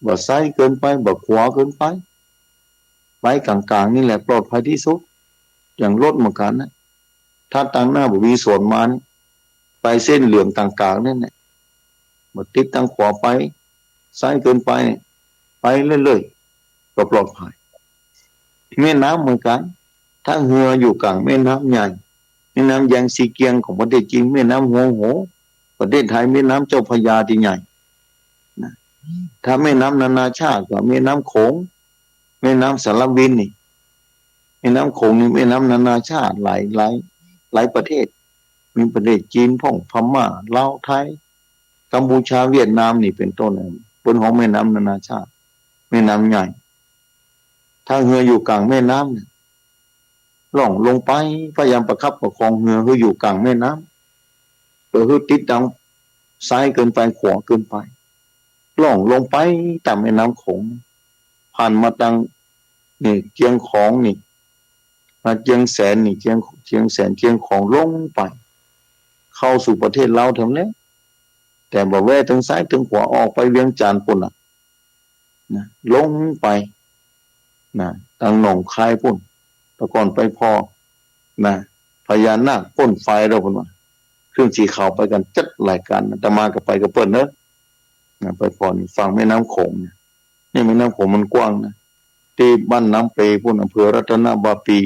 บ่ซ้ายเกินไปบ่ขวาเกินไปไว้กลางๆนี่แหละปลอดภัยที่สุดอย่างรถเหมือนกันนะถ้าตั้งหน้าบ่มีสวนมานี่ไปเส้นเหลืองกลางๆนั่นแหละบ่ติดทางขวาไปซ้ายเกินไปไปเรื่อยๆก็ปลอดภัยแม่น้ำเหมือนกันถ้าเรืออยู่กลางแม่น้ำใหญ่แม่น้ำแยงซีเกียงของประเทศจีนแม่น้ำหัวโหประเทศไทยแม่น้ำเจ้าพระยาที่ใหญ่นะถ้าแม่น้ำนานาชาติก็แม่น้ำโขงแม่น้ำสารวินนี่แม่น้ำโขงนี่แม่น้ำนานาชาติหลายประเทศมีประเทศจีนพ่องพม่าลาวไทยกัมพูชาเวียดนามนี่เป็นต้นบนของแม่น้ำนานาชาติแม่น้ำใหญ่ถ้าเรืออยู่กลางแม่น้ำเนี่ยล่องลงไปพยายามประคับประคองเรือให้อยู่กลางแม่น้ำเพื่อให้ติดดังซ้ายเกินไปขวาเกินไปล่องลงไปตามแม่น้ำโขงผ่านมาตังนี่เจียงของนี่มาเจียงแสนนี่เจียงแสนเจียงของลงไปเข้าสู่ประเทศลาวทั้งนั้นแต่บ่แวะทางซ้ายทางขวาออกไปเวียงจันทน์ปุ่นน่ะนะลงไปนะทางหนองคายปุ่นแต่ก่อนไปพอนะพญานาคพ่นไฟเราพุ่นว่าเครื่องสีขาวไปกันจัดรายการแต่มากับไปกับเปิ้นเนอะนะไปพอนี่ฝั่งแม่น้ำโขงเนี่ยนี่แม่น้ำโขงมันกว้างนะที่บ้านน้ำเปพุ่นอำเภอรัตนบาปี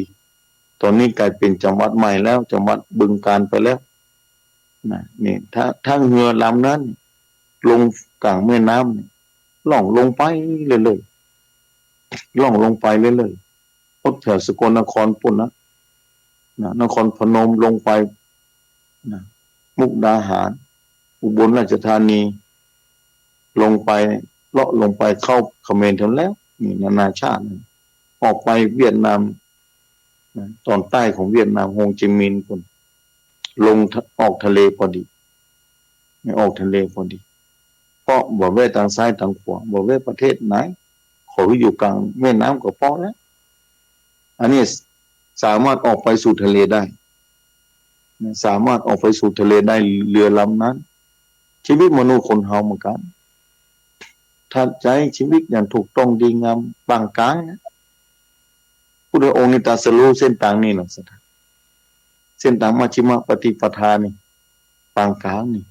ตอนนี้กลายเป็นจังหวัดใหม่แล้วจังหวัดบึงกาฬไปแล้วนะนี่ถ้าเรือลำนั้นลงกลางแม่น้ำล่องลงไปเรื่อยๆล่องลงไปเรื่อยๆพดแถวสกลนครปุ่นนะนครพนมลงไปนะมุกดาหารอุบลราชธานีลงไปเลาะลงไปเข้าเขมรถึงแล้วนี่นานาชาติออกไปเวียดนามนะตอนใต้ของเวียดนามโฮจิมินห์พุ่นลงออกทะเลพอดีไม่ออกทะเลพอดีเพราะบ่แวะทางซ้ายทางขวาบ่แวะประเทศไหนขออยู่กลางแม่น้ำก็พอแล้วอันนี้สามารถออกไปสู่ทะเลได้สามารถออกไปสู่ทะเลได้เรือลำนั้นชีวิตมนุษย์คนเฮาเหมือนกันถ้าใจชีวิตอย่างถูกต้องดีงามบางกลางนะพุทธองค์นี่ตรัสรู้เส้นทางนี่นะเส้นทางมัชฌิมปฏิปทานี่บางกลางนี่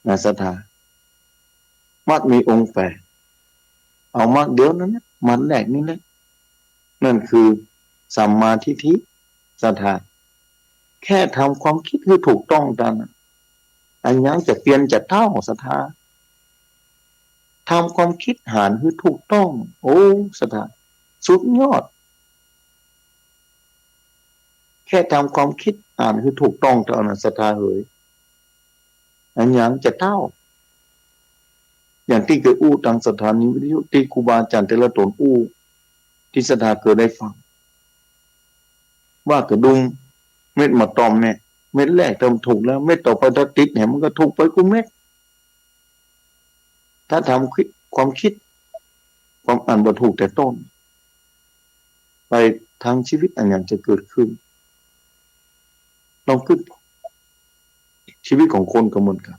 นะศรัทธามรรคมีองค์แปดเอามรรคเดียวนั้นนะมันแรกนี่แหละนั่นคือสัมมาทิฏฐิศรัทธาแค่ทำความคิดให้ถูกต้องตามอันยังจะเปลี่ยนจะเท่าศรัทธาทำความคิดหารให้ถูกต้องโอ้ศรัทธาสุดยอดแค่ทำความคิดอ่านให้ถูกต้องเท่านั้นศรัทธาเอ๋ย อันยังจะเท่าอย่างที่เคยอู้ทางสถานีวิทยุที่ครูบาอาจารย์แต่ละตนอู้ที่สถาเคยได้ฟังว่ากระดุมเม็ดมาตอมเนี่ยเม็ดแรกทำถูกแล้วเม็ดต่อไปถ้าติดเนี่ยมันก็ถูกไปกูเม็ดถ้าทำความคิดความอ่านบ่ถูกแต่ต้นไปทางชีวิตอันอย่างจะเกิดขึ้นลองขึ้นชีวิตของคนก็เหมือนกัน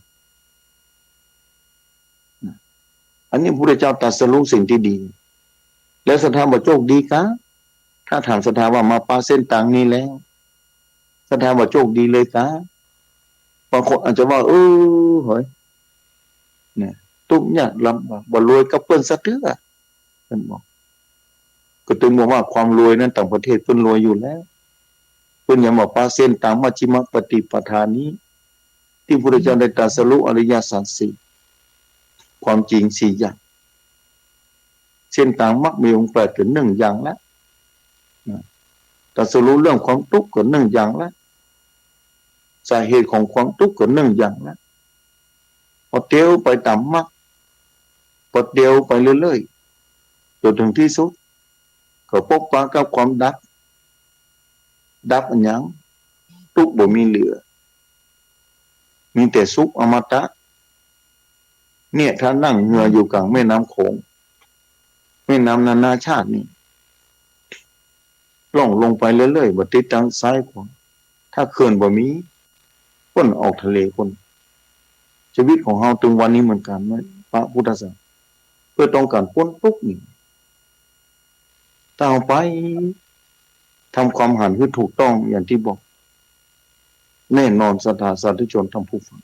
อันนี้พระพุทธเจ้าตรัสรู้สิ่งที่ดีแล้วสถาบันโชคดีกะถ้าถามสถาว่ามาปาเส้นต่างนี้แล้วสถาบันโชคดีเลยกะบางคนอาจจะว่าเฮ้ยเนี่ยตุ้มยากลำบากบ่รวยกับเปิ้นสะเทือเพิ่นบอกก็ถึงบอกว่าความรวยนั้นต่างประเทศเพิ่นรวยอยู่แล้วเพิ่นยังบอกปาเส้นต่างมัชฌิมปฏิปทานี้ที่พระพุทธเจ้าได้ตรัสรู้อริยสัจสี่ความจริงสี่อย่างเส้นต่างมรรคมีองค์แปดถึงหนึ่งอย่างแล้วตรัสรู้เรื่องความทุกข์ก็หนึ่งอย่างแล้วสาเหตุของความทุกข์ก็หนึ่งอย่างแล้วพอเตียวไปตามมรรคพอเตียวไปเรื่อยๆจนถึงที่สุดก็พบปะกับความดับอันยังทุกข์บ่มีเหลือมีแต่สุขอมตะเนี่ยถ้านั่งเรืออยู่กลางแม่น้ำโขงแม่น้ำนานาชาตินี่ล่องลงไปเรื่อยๆบ่ติดทางซ้ายขวาถ้าเขื่อนบ่มีพ้นออกทะเลพ้นชีวิตของเราถึงวันนี้เหมือนกันนะพระพุทธศาสนาเพื่อต้องการพ้นทุกข์นี่ถ้าเอาไปทำความหันให้ถูกต้องอย่างที่บอกแน่นอนศรัทธาสาธุชนทั้งผู้ฟัง